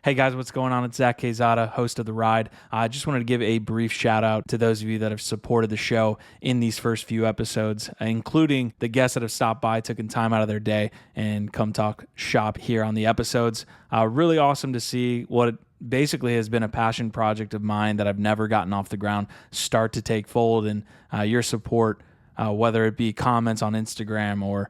Hey guys, what's going on? It's Zach Quezada, host of The Ride. I just wanted to give a brief shout out to those of you that have supported the show in these first few episodes, including the guests that have stopped by, taken time out of their day, and come talk shop here on the episodes. Really awesome to see what basically has been a passion project of mine that I've never gotten off the ground start to take fold, and your support, whether it be comments on Instagram or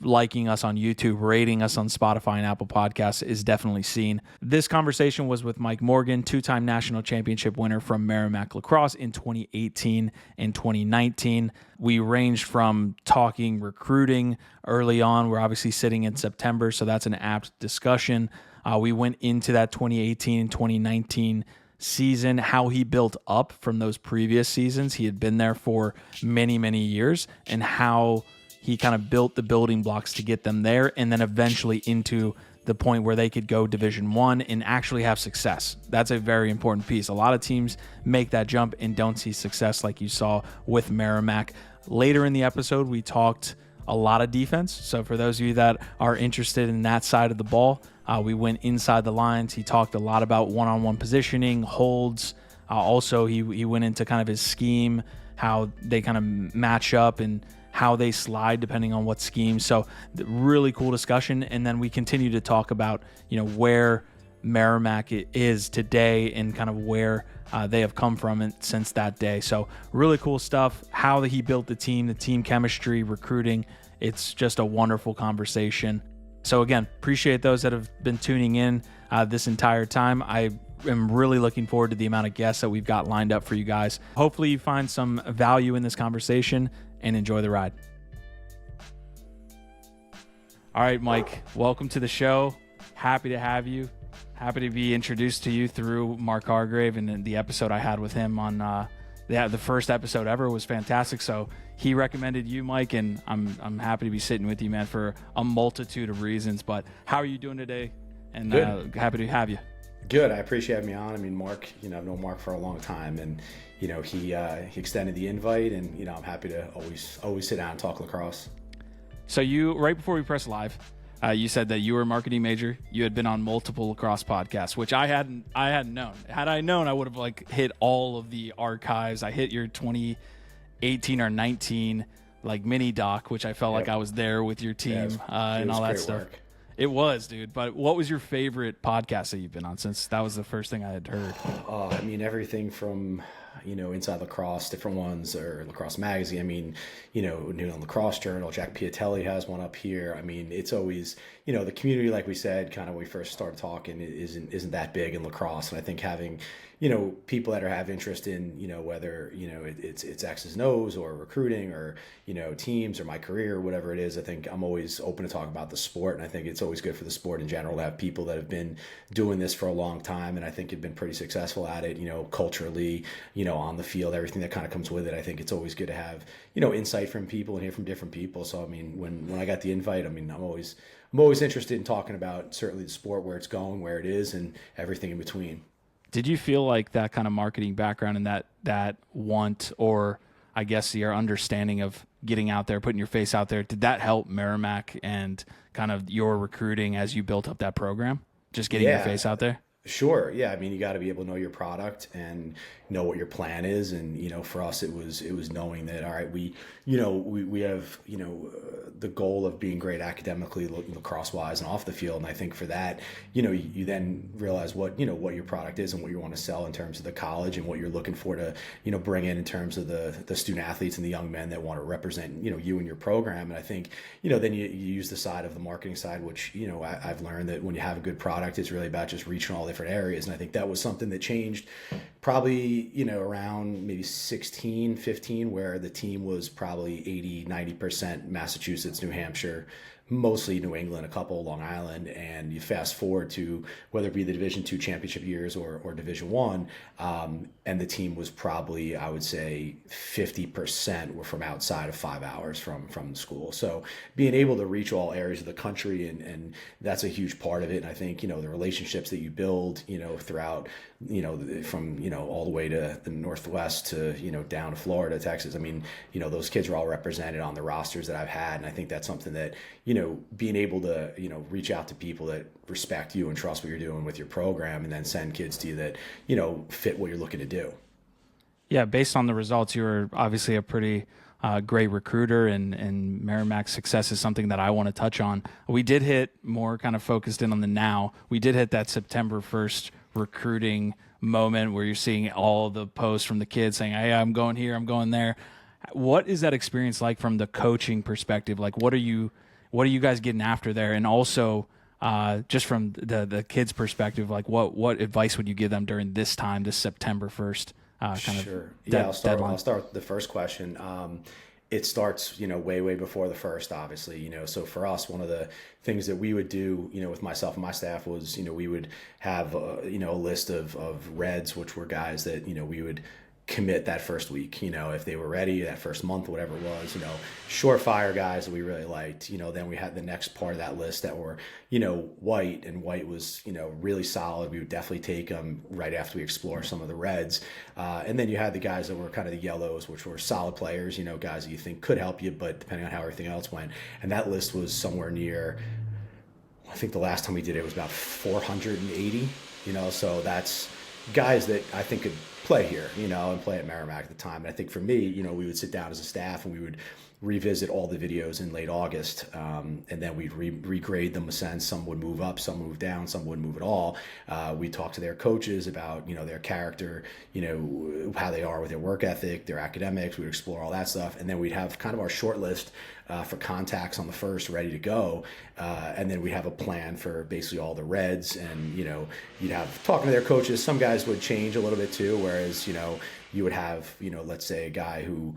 liking us on YouTube, rating us on Spotify and Apple Podcasts is definitely seen. This conversation was with Mike Morgan, two-time national championship winner from Merrimack Lacrosse in 2018 and 2019. We ranged from talking recruiting early on. We're obviously sitting in September, so that's an apt discussion. We went into that 2018 and 2019 season, how he built up from those previous seasons. He had been there for many, many years, and how he kind of built the building blocks to get them there, and then eventually into the point where they could go Division I and actually have success. That's a very important piece. A lot of teams make that jump and don't see success like you saw with Merrimack. Later in the episode, we talked a lot of defense. So for those of you that are interested in that side of the ball, we went inside the lines. He talked a lot about one-on-one positioning, holds. Also, he went into kind of his scheme, how they kind of match up and how they slide depending on what scheme. So really cool discussion. And then we continue to talk about, where Merrimack is today and kind of where they have come from since that day. So really cool stuff, how he built the team chemistry, recruiting. It's just a wonderful conversation. So again, appreciate those that have been tuning in this entire time. I am really looking forward to the amount of guests that we've got lined up for you guys. Hopefully you find some value in this conversation and enjoy the ride. All right, Mike, welcome to the show. Happy to have you. Happy to be introduced to you through Mark Hargrave, and the episode I had with him on the first episode ever was fantastic. So he recommended you, Mike, and I'm happy to be sitting with you, man, for a multitude of reasons. But how are you doing today? And happy to have you. Good. I appreciate having me on. I mean, Mark, I've known Mark for a long time, and he extended the invite, and I'm happy to always sit down and talk lacrosse. So you, right before we press live, you said that you were a marketing major. You had been on multiple lacrosse podcasts, which I hadn't known. Had I known, I would have hit all of the archives. I hit your 2018 or 19 mini doc, which I felt like I was there with your team and all that stuff. Work. It was, dude. But what was your favorite podcast that you've been on, since that was the first thing I had heard? I mean, everything from, Inside Lacrosse, different ones, or Lacrosse Magazine. I mean, New England Lacrosse Journal, Jack Piatelli has one up here. I mean, it's always, the community, like we said, kind of when we first started talking, isn't that big in lacrosse. And I think having, people that have interest in, whether, it's X's and O's or recruiting or, teams or my career or whatever it is, I think I'm always open to talk about the sport. And I think it's always good for the sport in general to have people that have been doing this for a long time. And I think have been pretty successful at it, culturally, on the field, everything that kind of comes with it. I think it's always good to have, insight from people and hear from different people. So, I mean, when I got the invite, I mean, I'm always interested in talking about certainly the sport, where it's going, where it is, and everything in between. Did you feel like that kind of marketing background and that want, or I guess your understanding of getting out there, putting your face out there, did that help Merrimack and kind of your recruiting as you built up that program? Just getting your face out there? Sure. Yeah. I mean, you got to be able to know your product and know what your plan is. And, for us, it was knowing that, all right, we have, the goal of being great academically, lacrosse wise and off the field. And I think for that, you then realize what your product is and what you want to sell in terms of the college and what you're looking for to, bring in terms of the student athletes and the young men that want to represent, you and your program. And I think, then you use the side of the marketing side, which, I've learned that when you have a good product, it's really about just reaching all different areas. And I think that was something that changed probably, around maybe 16, 15, where the team was probably 80-90% Massachusetts, New Hampshire, mostly New England, a couple Long Island, and you fast forward to whether it be the Division II championship years or Division I, and the team was probably, I would say, 50% were from outside of 5 hours from the school. So being able to reach all areas of the country, and that's a huge part of it. And I think, the relationships that you build, throughout, from, all the way to the Northwest to, down to Florida, Texas. I mean, those kids are all represented on the rosters that I've had. And I think that's something that, being able to, reach out to people that respect you and trust what you're doing with your program, and then send kids to you that, fit what you're looking to do. Yeah, based on the results, you were obviously a pretty great recruiter, and Merrimack's success is something that I want to touch on. We did hit more kind of focused in on the now. We did hit that September 1st recruiting moment where you're seeing all the posts from the kids saying, hey, I'm going here, I'm going there. What is that experience like from the coaching perspective? Like, what are you guys getting after there? And also, just from the kids' perspective, like what advice would you give them during this time, this September 1st Sure. I'll start with the first question. It starts, way before the first, obviously, so for us, one of the things that we would do, with myself and my staff was, we would have, a list of Reds, which were guys that, we would commit that first week, if they were ready that first month, whatever it was, surefire guys that we really liked, then we had the next part of that list that were, White, and White was, really solid. We would definitely take them right after we explore some of the Reds. And then you had the guys that were kind of the yellows, which were solid players, guys that you think could help you, but depending on how everything else went. And that list was somewhere near, I think the last time we did it was about 480, so that's guys that I think could play here, and play at Merrimack at the time. And I think for me, we would sit down as a staff and we would revisit all the videos in late August, and then we'd regrade them a sense. Some would move up, some move down, some wouldn't move at all. We talked to their coaches about, their character, how they are with their work ethic, their academics. We'd explore all that stuff. And then we'd have kind of our short list for contacts on the first ready to go. And then we'd have a plan for basically all the Reds, and, you'd have talking to their coaches. Some guys would change a little bit too, whereas, you would have, let's say a guy who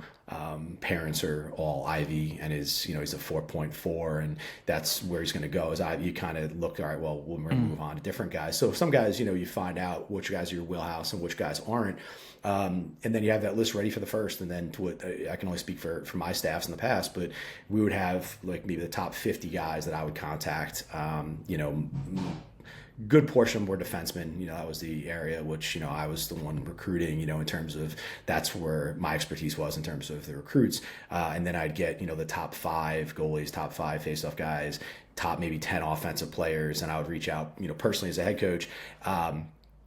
parents are all Ivy and is, he's a 4.4, and that's where he's going to go. As Ivy, you kind of look, all right, well, we're going to move on to different guys. So some guys, you find out which guys are your wheelhouse and which guys aren't. And then you have that list ready for the first. And then to what I can only speak for my staffs in the past, but we would have like maybe the top 50 guys that I would contact, good portion were defensemen. That was the area which, I was the one recruiting, in terms of that's where my expertise was in terms of the recruits. And then I'd get, the top 5 goalies, top 5 faceoff guys, top maybe 10 offensive players. And I would reach out, personally as a head coach.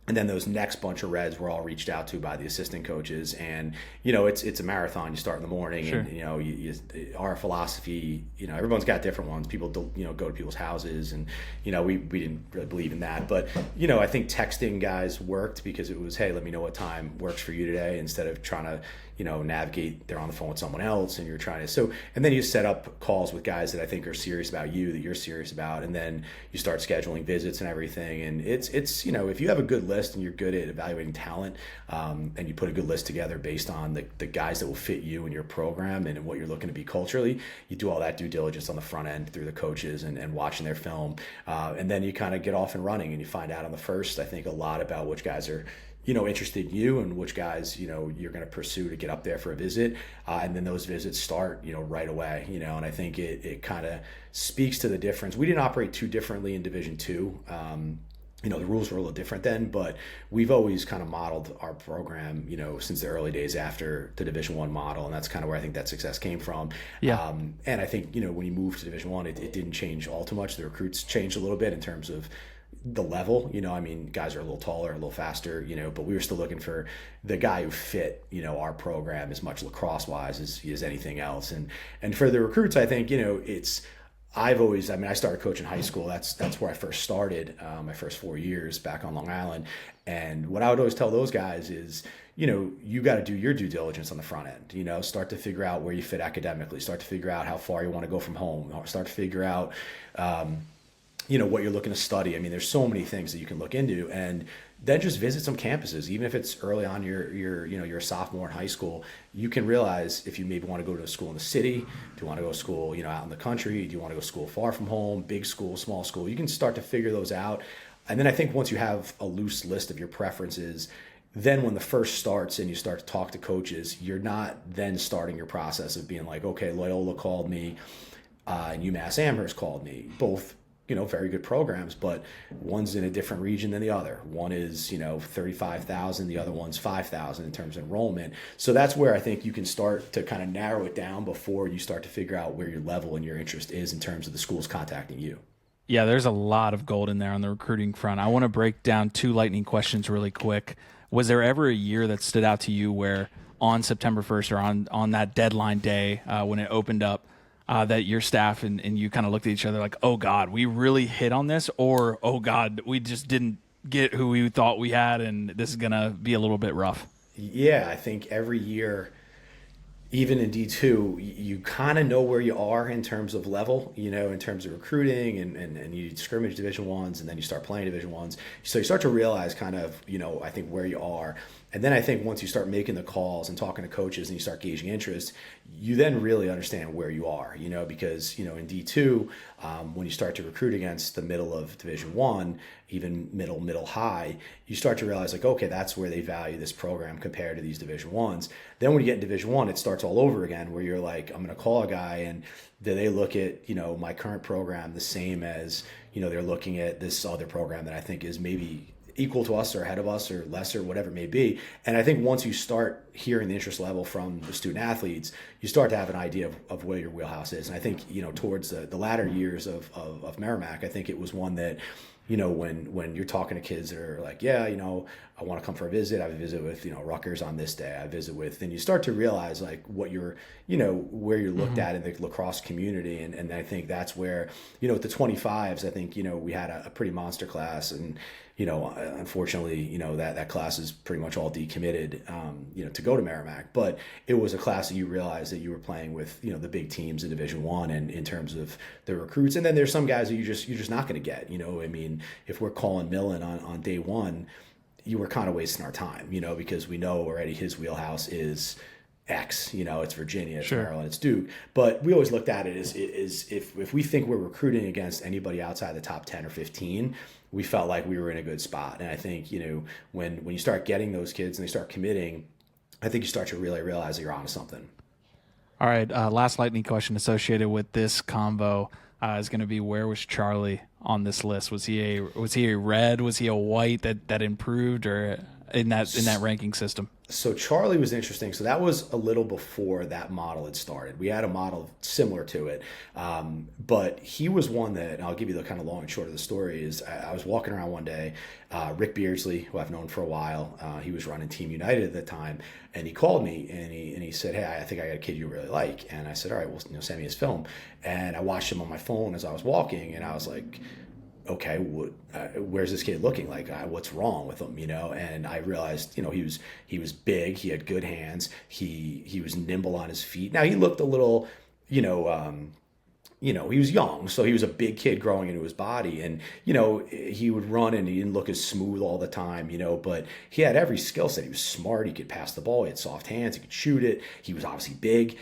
And then those next bunch of Reds were all reached out to by the assistant coaches. And, it's a marathon. You start in the morning. Sure. And, our philosophy, everyone's got different ones. People, go to people's houses, and, we didn't really believe in that. But, I think texting guys worked because it was, hey, let me know what time works for you today, instead of trying to, navigate, they're on the phone with someone else and you're trying to, and then you set up calls with guys that I think are serious about you, that you're serious about. And then you start scheduling visits and everything. And it's, if you have a good list and you're good at evaluating talent, and you put a good list together based on the guys that will fit you and your program and what you're looking to be culturally, you do all that due diligence on the front end through the coaches and watching their film. And then you kind of get off and running, and you find out on the first, I think, a lot about which guys are, interested in you, and which guys, you're going to pursue to get up there for a visit. And then those visits start, right away, and I think it kind of speaks to the difference. We didn't operate too differently in Division II. The rules were a little different then, but we've always kind of modeled our program, since the early days after the Division I model. And that's kind of where I think that success came from. Yeah. And I think, when you move to Division I, it didn't change all too much. The recruits changed a little bit in terms of the level, guys are a little taller, a little faster, but we were still looking for the guy who fit, our program as much lacrosse wise as anything else. And for the recruits, I think, I started coaching high school. That's where I first started, my first 4 years back on Long Island. And what I would always tell those guys is, you got to do your due diligence on the front end, start to figure out where you fit academically, start to figure out how far you want to go from home, start to figure out, what you're looking to study. There's so many things that you can look into, and then just visit some campuses. Even if it's early on, you're a sophomore in high school, you can realize if you maybe want to go to a school in the city, do you want to go to school, out in the country, do you want to go to school far from home, big school, small school, you can start to figure those out. And then I think once you have a loose list of your preferences, then when the first starts and you start to talk to coaches, you're not then starting your process of being like, okay, Loyola called me, and UMass Amherst called me, both very good programs, but one's in a different region than the other. One is, 35,000, the other one's 5,000 in terms of enrollment. So that's where I think you can start to kind of narrow it down before you start to figure out where your level and your interest is in terms of the schools contacting you. Yeah, there's a lot of gold in there on the recruiting front. I want to break down two lightning questions really quick. Was there ever a year that stood out to you where on September 1st or on that deadline day when it opened up, that your staff and you kind of looked at each other like, oh, God, we really hit on this, or, oh, God, we just didn't get who we thought we had, and this is going to be a little bit rough? Yeah, I think every year, even in D2, you kind of know where you are in terms of level, in terms of recruiting, and you scrimmage Division Ones, and then you start playing Division Ones. So you start to realize kind of, I think where you are. And then I think once you start making the calls and talking to coaches and you start gauging interest, you then really understand where you are, because, in D2, when you start to recruit against the middle of Division One, even middle high, you start to realize like, okay, that's where they value this program compared to these Division Ones. Then when you get in Division One, it starts all over again where you're like, I'm going to call a guy and do they look at, my current program the same as, they're looking at this other program that I think is maybe equal to us or ahead of us or lesser, whatever it may be. And I think once you start hearing the interest level from the student athletes, you start to have an idea of where your wheelhouse is. And I think, towards the latter years of Merrimack, I think it was one that, when you're talking to kids that are like, yeah, I want to come for a visit. I have a visit with, Rutgers on this day. I visit with, and you start to realize like what you're, where you're looked at in the lacrosse community. And I think that's where, with the 25s, I think, we had a pretty monster class, and, unfortunately, that class is pretty much all decommitted, to go to Merrimack. But it was a class that you realized that you were playing with, the big teams in Division One, and in terms of the recruits. And then there's some guys that you're just not going to get. If we're calling Millen on day one, you were kind of wasting our time, because we know already his wheelhouse is X, it's Virginia, it's Maryland, it's Duke. But we always looked at it as if we think we're recruiting against anybody outside the top 10 or 15, we felt like we were in a good spot. And I think, when you start getting those kids and they start committing, I think you start to really realize that you're onto something. All right. Last lightning question associated with this convo is going to be, where was Charlie on this list? Was he a red? Was he a white that improved, or in that ranking system? So Charlie was interesting. So that was a little before that model had started. We had a model similar to it, but he was one that, and I'll give you the kind of long and short of the story, is I was walking around one day, Rick Beardsley, who I've known for a while, he was running Team United at the time, and he called me and he said, hey, I think I got a kid you really like. And I said, all right, well, send me his film. And I watched him on my phone as I was walking, and I was like, okay, where's this kid looking like? What's wrong with him? And I realized, he was big, he had good hands, he was nimble on his feet. Now he looked a little, he was young, so he was a big kid growing into his body, and he would run and he didn't look as smooth all the time, but he had every skill set. He was smart, he could pass the ball, he had soft hands, he could shoot it. He was obviously big,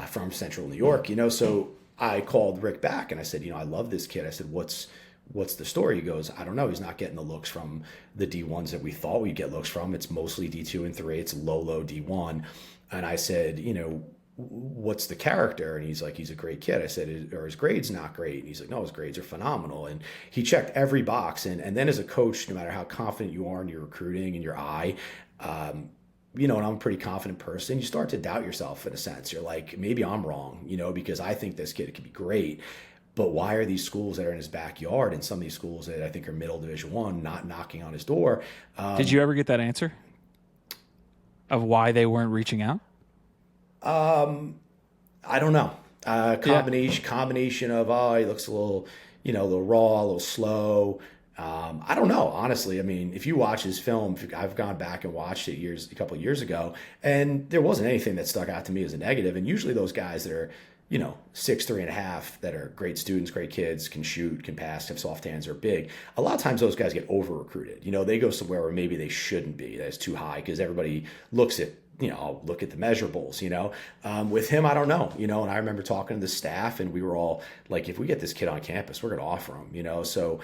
from Central New York, So I called Rick back and I said, I love this kid. I said, what's the story? He goes, I don't know. He's not getting the looks from the D1s that we thought we'd get looks from. It's mostly D2 and 3. It's low D1. And I said, what's the character? And he's like, he's a great kid. I said, are his grades not great? And he's like, no, his grades are phenomenal. And he checked every box. And then as a coach, no matter how confident you are in your recruiting and your eye, and I'm a pretty confident person, you start to doubt yourself in a sense. You're like, maybe I'm wrong, because I think this kid could be great. But why are these schools that are in his backyard, and some of these schools that I think are middle Division One, not knocking on his door? Did you ever get that answer of why they weren't reaching out? I don't know. Combination of, he looks a little, little raw, a little slow. I don't know, honestly. I mean, if you watch his film, I've gone back and watched it a couple of years ago, and there wasn't anything that stuck out to me as a negative. And usually those guys that are 6'3.5", that are great students, great kids, can shoot, can pass, have soft hands, are big. A lot of times those guys get over recruited. They go somewhere where maybe they shouldn't be. That's too high because everybody looks at, look at the measurables, with him, I don't know, and I remember talking to the staff, and we were all like, if we get this kid on campus, we're going to offer him, so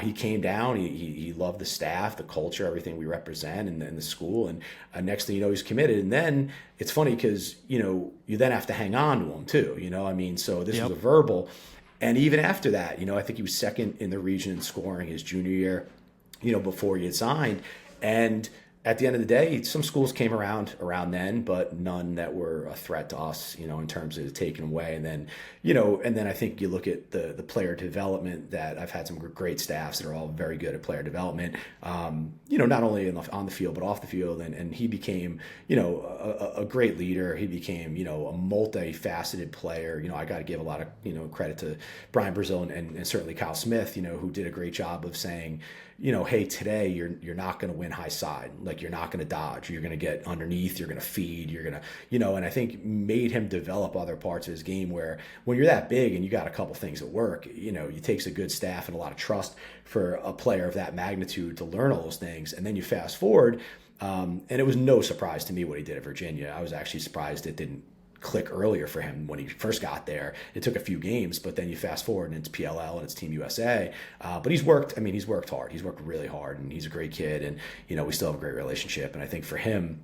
he came down, he loved the staff, the culture, everything we represent in the school. And next thing you know, he's committed. And then it's funny because, you then have to hang on to him too, so this was a verbal. And even after that, I think he was second in the region in scoring his junior year, before he had signed. And at the end of the day, some schools came around then, but none that were a threat to us, in terms of taking away. And then, I think you look at the player development that I've had some great staffs that are all very good at player development, not only on the field, but off the field. And he became, a great leader. He became, a multifaceted player. I got to give a lot of, credit to Brian Brazil and certainly Kyle Smith, who did a great job of saying, hey, today you're not going to win high side. Like, you're not going to dodge. You're going to get underneath. You're going to feed. You're going to, and I think made him develop other parts of his game where when you're that big and you got a couple things at work, it takes a good staff and a lot of trust for a player of that magnitude to learn all those things. And then you fast forward, and it was no surprise to me what he did at Virginia. I was actually surprised it didn't click earlier for him when he first got there. It took a few games, but then you fast forward and it's PLL and it's Team USA. But he's worked hard. He's worked really hard, and he's a great kid, and we still have a great relationship. And I think for him,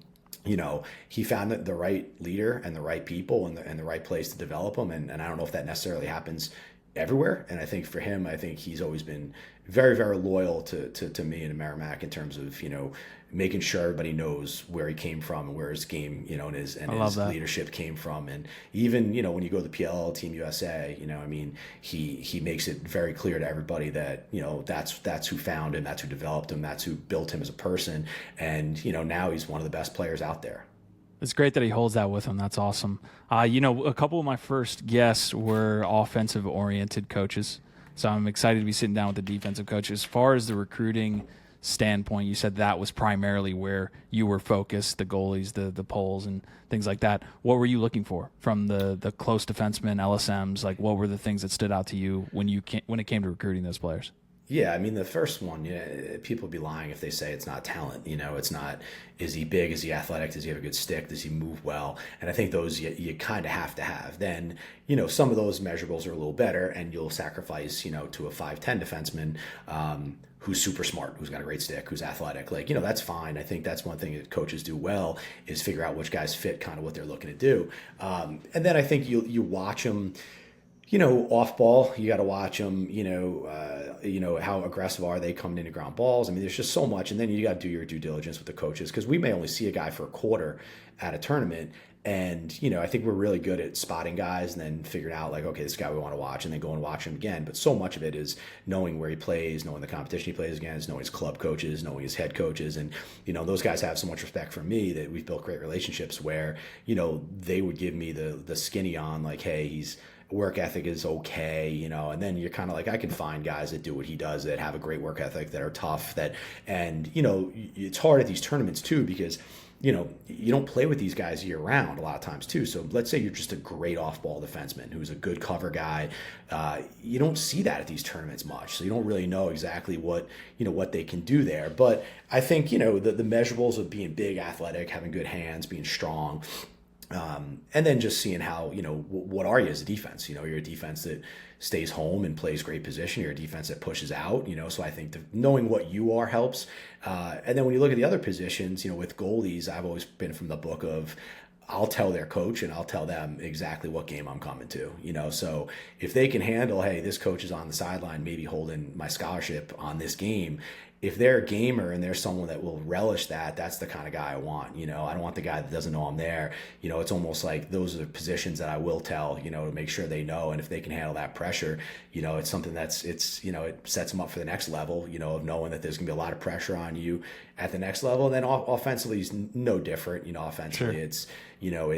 he found the right leader and the right people and the right place to develop them. And I don't know if that necessarily happens everywhere. And I think for him, he's always been very, very loyal to me and Merrimack in terms of, making sure everybody knows where he came from and where his game, and his leadership came from. And even, when you go to the PLL Team USA, he makes it very clear to everybody that, that's who found him, that's who developed him, that's who built him as a person. And, now he's one of the best players out there. It's great that he holds that with him. That's awesome. A couple of my first guests were offensive-oriented coaches, so I'm excited to be sitting down with the defensive coach. As far as the recruiting standpoint, you said that was primarily where you were focused, the goalies, the poles, and things like that. What were you looking for from the close defensemen, LSMs? Like, what were the things that stood out to you when it came to recruiting those players? Yeah, the first one, people would be lying if they say it's not talent. It's not, is he big? Is he athletic? Does he have a good stick? Does he move well? And I think those you kind of have to have. Then, some of those measurables are a little better, and you'll sacrifice, to a 5'10" defenseman who's super smart, who's got a great stick, who's athletic. Like, that's fine. I think that's one thing that coaches do well is figure out which guys fit kind of what they're looking to do. And then I think you watch them, off ball, you got to watch them, how aggressive are they coming into ground balls. There's just so much. And then you got to do your due diligence with the coaches, because we may only see a guy for a quarter at a tournament. And, I think we're really good at spotting guys and then figuring out like, okay, this guy we want to watch, and then go and watch him again. But so much of it is knowing where he plays, knowing the competition he plays against, knowing his club coaches, knowing his head coaches. And, those guys have so much respect for me that we've built great relationships where, they would give me the skinny on like, hey, he's work ethic is okay, and then you're kind of like, I can find guys that do what he does, that have a great work ethic, that are tough, and it's hard at these tournaments too, because you don't play with these guys year round a lot of times too. So let's say you're just a great off-ball defenseman who's a good cover guy. You don't see that at these tournaments much. So you don't really know exactly what they can do there. But I think, the measurables of being big, athletic, having good hands, being strong, and then just seeing how, what are you as a defense? You're a defense that stays home and plays great position. You're a defense that pushes out, so I think knowing what you are helps. And then when you look at the other positions, with goalies, I've always been from the book of, I'll tell their coach and I'll tell them exactly what game I'm coming to, so if they can handle, hey, this coach is on the sideline, maybe holding my scholarship on this game. If they're a gamer and there's someone that will relish that, that's the kind of guy I want. I don't want the guy that doesn't know I'm there. It's almost like those are the positions that I will tell, to make sure they know. And if they can handle that pressure, it's something it sets them up for the next level, of knowing that there's gonna be a lot of pressure on you at the next level. And then offensively is no different. Offensively, sure.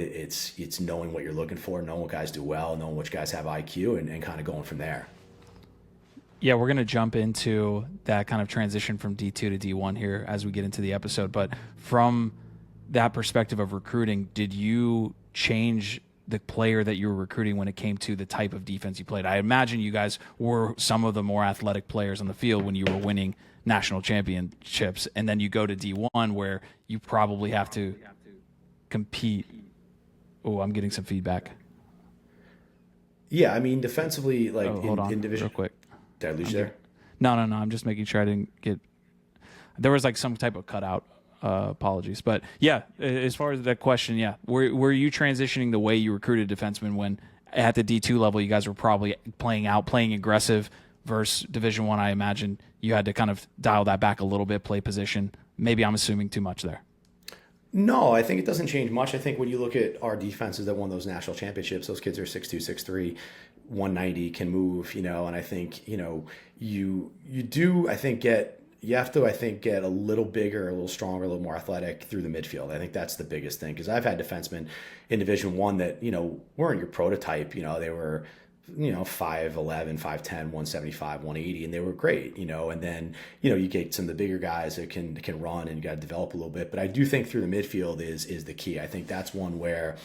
It's knowing what you're looking for, knowing what guys do well, knowing which guys have IQ, and kind of going from there. Yeah, we're going to jump into that kind of transition from D2 to D1 here as we get into the episode. But from that perspective of recruiting, did you change the player that you were recruiting when it came to the type of defense you played? I imagine you guys were some of the more athletic players on the field when you were winning national championships, and then you go to D1 where you probably have to compete. Oh, I'm getting some feedback. Yeah, defensively, like hold on, in division. real quick. Did I lose you there? No. I'm just making sure I didn't get. There was like some type of cutout. Apologies, but yeah. As far as that question, yeah, were you transitioning the way you recruited defensemen when at the D2 level, you guys were probably playing aggressive versus Division One. I imagine you had to kind of dial that back a little bit, play position. Maybe I'm assuming too much there. No, I think it doesn't change much. I think when you look at our defenses that won those national championships, those kids are 6'2", 6'3", 190, can move, and I think, you do, I think, you have to, I think, get a little bigger, a little stronger, a little more athletic through the midfield. I think that's the biggest thing, because I've had defensemen in Division One that, weren't your prototype. They were, 5'11", 5'10", 175, 180, and they were great, and then, you get some of the bigger guys that can run, and you got to develop a little bit. But I do think through the midfield is the key. I think that's one where,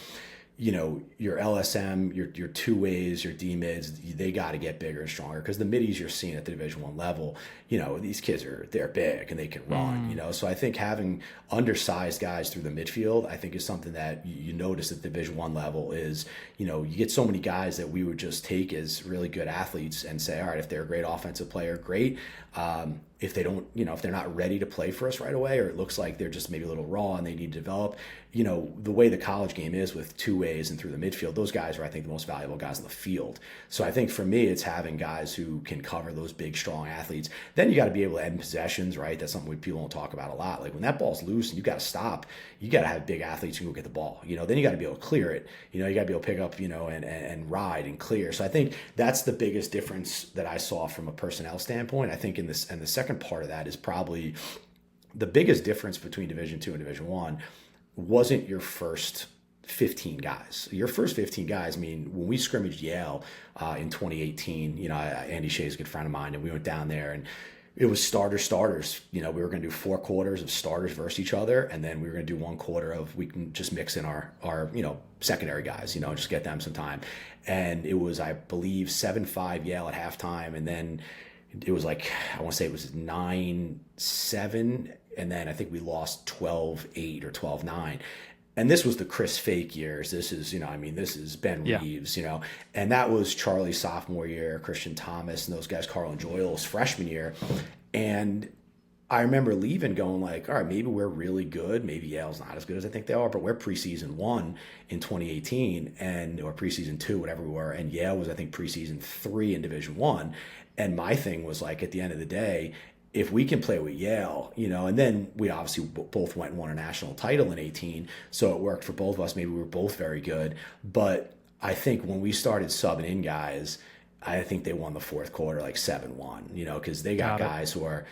your LSM, your two ways, your D mids, they got to get bigger and stronger, because the middies you're seeing at the Division One level, these kids they're big and they can run, So I think having undersized guys through the midfield, I think, is something that you notice at the Division One level is, you get so many guys that we would just take as really good athletes and say, all right, if they're a great offensive player, great. If they don't, if they're not ready to play for us right away, or it looks like they're just maybe a little raw and they need to develop, the way the college game is with two ways and through the midfield, those guys are, I think, the most valuable guys on the field. So I think for me, it's having guys who can cover those big, strong athletes. Then you got to be able to end possessions, right? That's something people don't talk about a lot. Like when that ball's loose and you got to stop, you got to have big athletes who go get the ball. Then you got to be able to clear it. You got to be able to pick up, and ride and clear. So I think that's the biggest difference that I saw from a personnel standpoint. I think in this, and the second part of that is probably the biggest difference between Division II and Division I wasn't your first 15 guys. Your first 15 guys, when we scrimmaged Yale in 2018, Andy Shea's a good friend of mine, and we went down there, and it was starters. We were going to do 4 quarters of starters versus each other, and then we were going to do 1 quarter of, we can just mix in our secondary guys, just get them some time. And it was, I believe, 7-5 Yale at halftime, and then it was like, I want to say it was 9-7, and then I think we lost 12-8 or 12-9. And this was the Chris Fake years. This is, this is Ben Reeves, and that was Charlie's sophomore year, Christian Thomas and those guys, Carl and Joyle's freshman year. And I remember leaving going like, all right, maybe we're really good. Maybe Yale's not as good as I think they are, but we're preseason 1 in 2018 or preseason 2, whatever we were. And Yale was, I think, preseason 3 in Division 1. And my thing was like, at the end of the day, if we can play with Yale, and then we obviously both went and won a national title in 18. So it worked for both of us. Maybe we were both very good. But I think when we started subbing in guys, I think they won the 4th quarter like 7-1, because they got guys who are,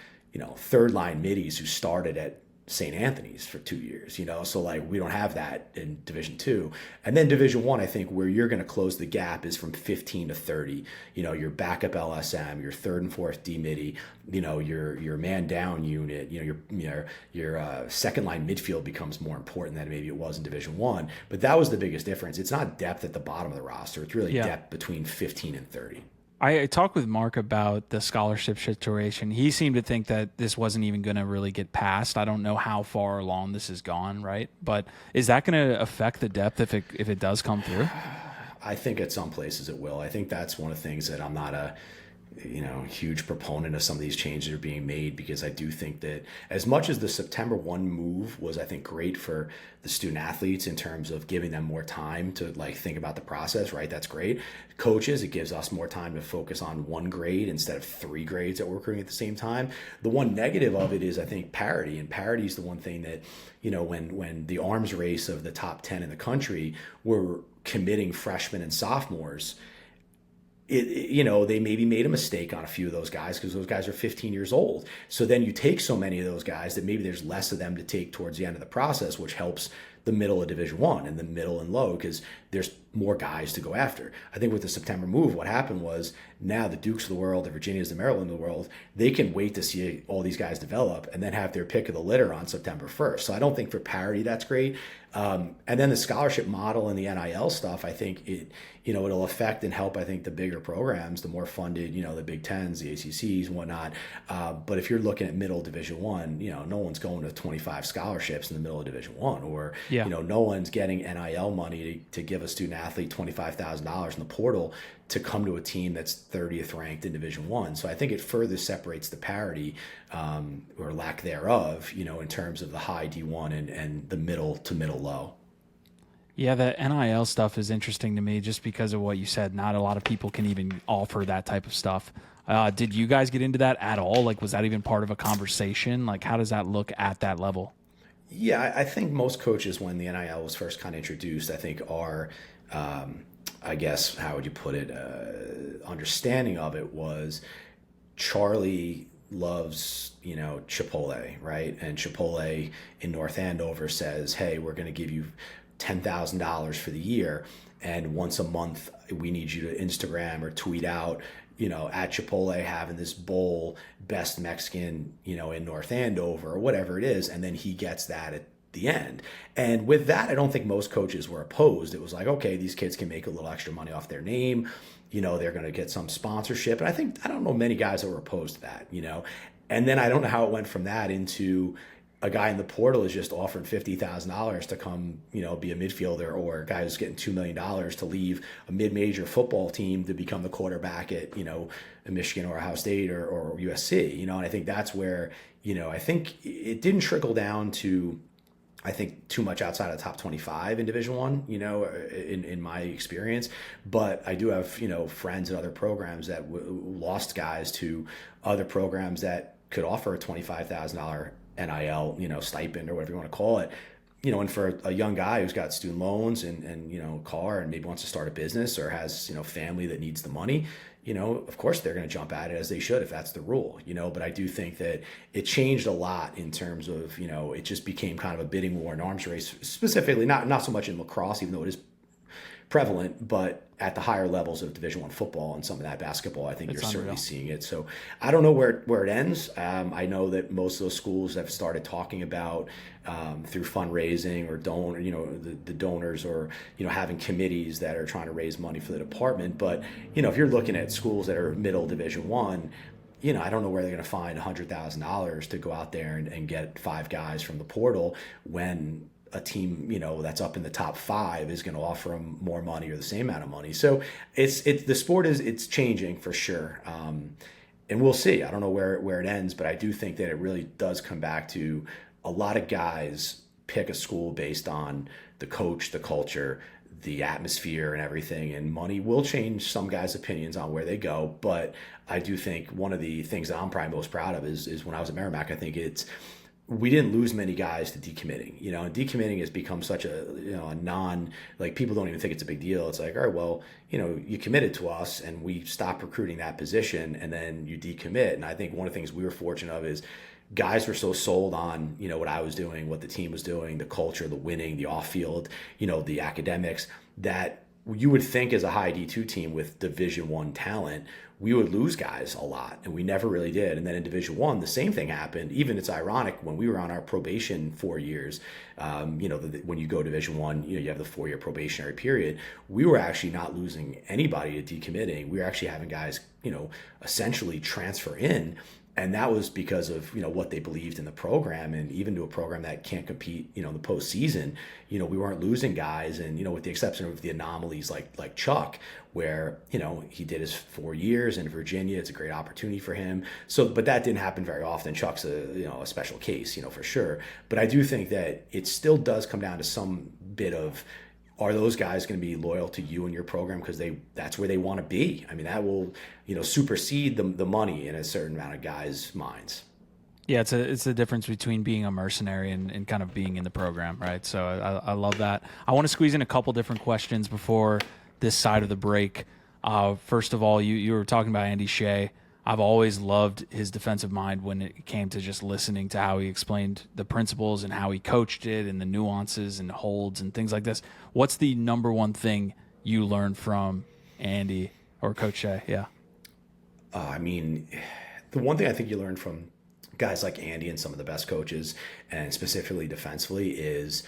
third line middies who started at St. Anthony's for 2 years, so like we don't have that in Division II. And then Division I think where you're going to close the gap is from 15 to 30, your backup LSM, your 3rd and 4th D midi, your man down unit, your second line midfield becomes more important than maybe it was in Division I. But that was the biggest difference. It's not depth at the bottom of the roster. It's really depth between 15 and 30. I talked with Mark about the scholarship situation. He seemed to think that this wasn't even going to really get passed. I don't know how far along this has gone, right? But is that going to affect the depth if it does come through? I think at some places it will. I think that's one of the things that I'm not a huge proponent of some of these changes that are being made, because I do think that as much as the September 1 move was, I think, great for the student athletes in terms of giving them more time to like think about the process, right? That's great. Coaches, it gives us more time to focus on 1 grade instead of 3 grades that we're recruiting at the same time. The one negative of it is, I think, parity, and parity is the one thing that, when the arms race of the top 10 in the country were committing freshmen and sophomores, they maybe made a mistake on a few of those guys because those guys are 15 years old. So then you take so many of those guys that maybe there's less of them to take towards the end of the process, which helps the middle of Division I and the middle and low, because there's more guys to go after. I think with the September move, what happened was now the Dukes of the world, the Virginias, the Maryland of the world, they can wait to see all these guys develop and then have their pick of the litter on September 1st. So I don't think for parity that's great. And then the scholarship model and the NIL stuff, I think it'll affect and help, I think, the bigger programs, the more funded, the Big Tens, the ACCs and whatnot. But if you're looking at middle Division I, no one's going to 25 scholarships in the middle of Division I, or, no one's getting NIL money to give a student athlete $25,000 in the portal to come to a team that's 30th ranked in Division I. So I think it further separates the parity or lack thereof, in terms of the high D1 and the middle to middle low. Yeah, the NIL stuff is interesting to me just because of what you said. Not a lot of people can even offer that type of stuff. Did you guys get into that at all? Like, was that even part of a conversation? Like, how does that look at that level? Yeah, I think most coaches, when the NIL was first kind of introduced, I think our, I guess, how would you put it, understanding of it was Charlie loves, Chipotle, right? And Chipotle in North Andover says, hey, we're going to give you $10,000 for the year. And once a month, we need you to Instagram or tweet out, at Chipotle having this bowl, best Mexican, in North Andover or whatever it is. And then he gets that at the end. And with that, I don't think most coaches were opposed. It was like, okay, these kids can make a little extra money off their name. They're going to get some sponsorship. And I don't know many guys that were opposed to that, And then I don't know how it went from that into a guy in the portal is just offered $50,000 to come, be a midfielder, or a guy who's getting $2 million to leave a mid-major football team to become the quarterback at, a Michigan or Ohio State or USC, and I think that's where, I think it didn't trickle down to, I think, too much outside of the top 25 in Division One, in my experience. But I do have, friends at other programs that lost guys to other programs that could offer a $25,000 NIL, stipend or whatever you want to call it, and for a young guy who's got student loans and a car and maybe wants to start a business or has, family that needs the money, of course they're going to jump at it, as they should, if that's the rule, but I do think that it changed a lot in terms of, it just became kind of a bidding war and arms race, specifically not so much in lacrosse, even though it is prevalent, but at the higher levels of Division I football and some of that basketball, I think you're certainly seeing it. So I don't know where it ends. I know that most of those schools have started talking about through fundraising or the donors, or having committees that are trying to raise money for the department. But if you're looking at schools that are middle Division I, I don't know where they're going to find $100,000 to go out there and get 5 guys from the portal when a team, that's up in the top 5 is going to offer them more money or the same amount of money. So it's the sport it's changing for sure. And we'll see. I don't know where it ends, but I do think that it really does come back to a lot of guys pick a school based on the coach, the culture, the atmosphere and everything, and money will change some guys' opinions on where they go. But I do think one of the things that I'm probably most proud of is when I was at Merrimack, I think we didn't lose many guys to decommitting. And decommitting has become such a non, like, people don't even think it's a big deal. It's like, all right, well, you committed to us and we stopped recruiting that position and then you decommit. And I think one of the things we were fortunate of is guys were so sold on, what I was doing, what the team was doing, the culture, the winning, the off field, the academics, that you would think as a high D2 team with Division I talent, we would lose guys a lot, and we never really did. And then in Division I, the same thing happened. Even it's ironic, when we were on our probation 4 years, when you go Division I, you have the 4-year probationary period. We were actually not losing anybody to decommitting. We were actually having guys, essentially transfer in. And that was because of, what they believed in the program, and even to a program that can't compete, in the postseason, we weren't losing guys. And, with the exception of the anomalies like Chuck, where, he did his 4 years in Virginia. It's a great opportunity for him. So, but that didn't happen very often. Chuck's a special case, for sure. But I do think that it still does come down to some bit of, are those guys going to be loyal to you and your program because that's where they want to be? I mean, that will, supersede the money in a certain amount of guys' minds. Yeah, it's the difference between being a mercenary and kind of being in the program, right? So I love that. I want to squeeze in a couple different questions before this side of the break. First of all, you were talking about Andy Shea. I've always loved his defensive mind when it came to just listening to how he explained the principles and how he coached it and the nuances and holds and things like this. What's the number one thing you learned from Andy or Coach Shea? Yeah. The one thing I think you learn from guys like Andy and some of the best coaches, and specifically defensively, is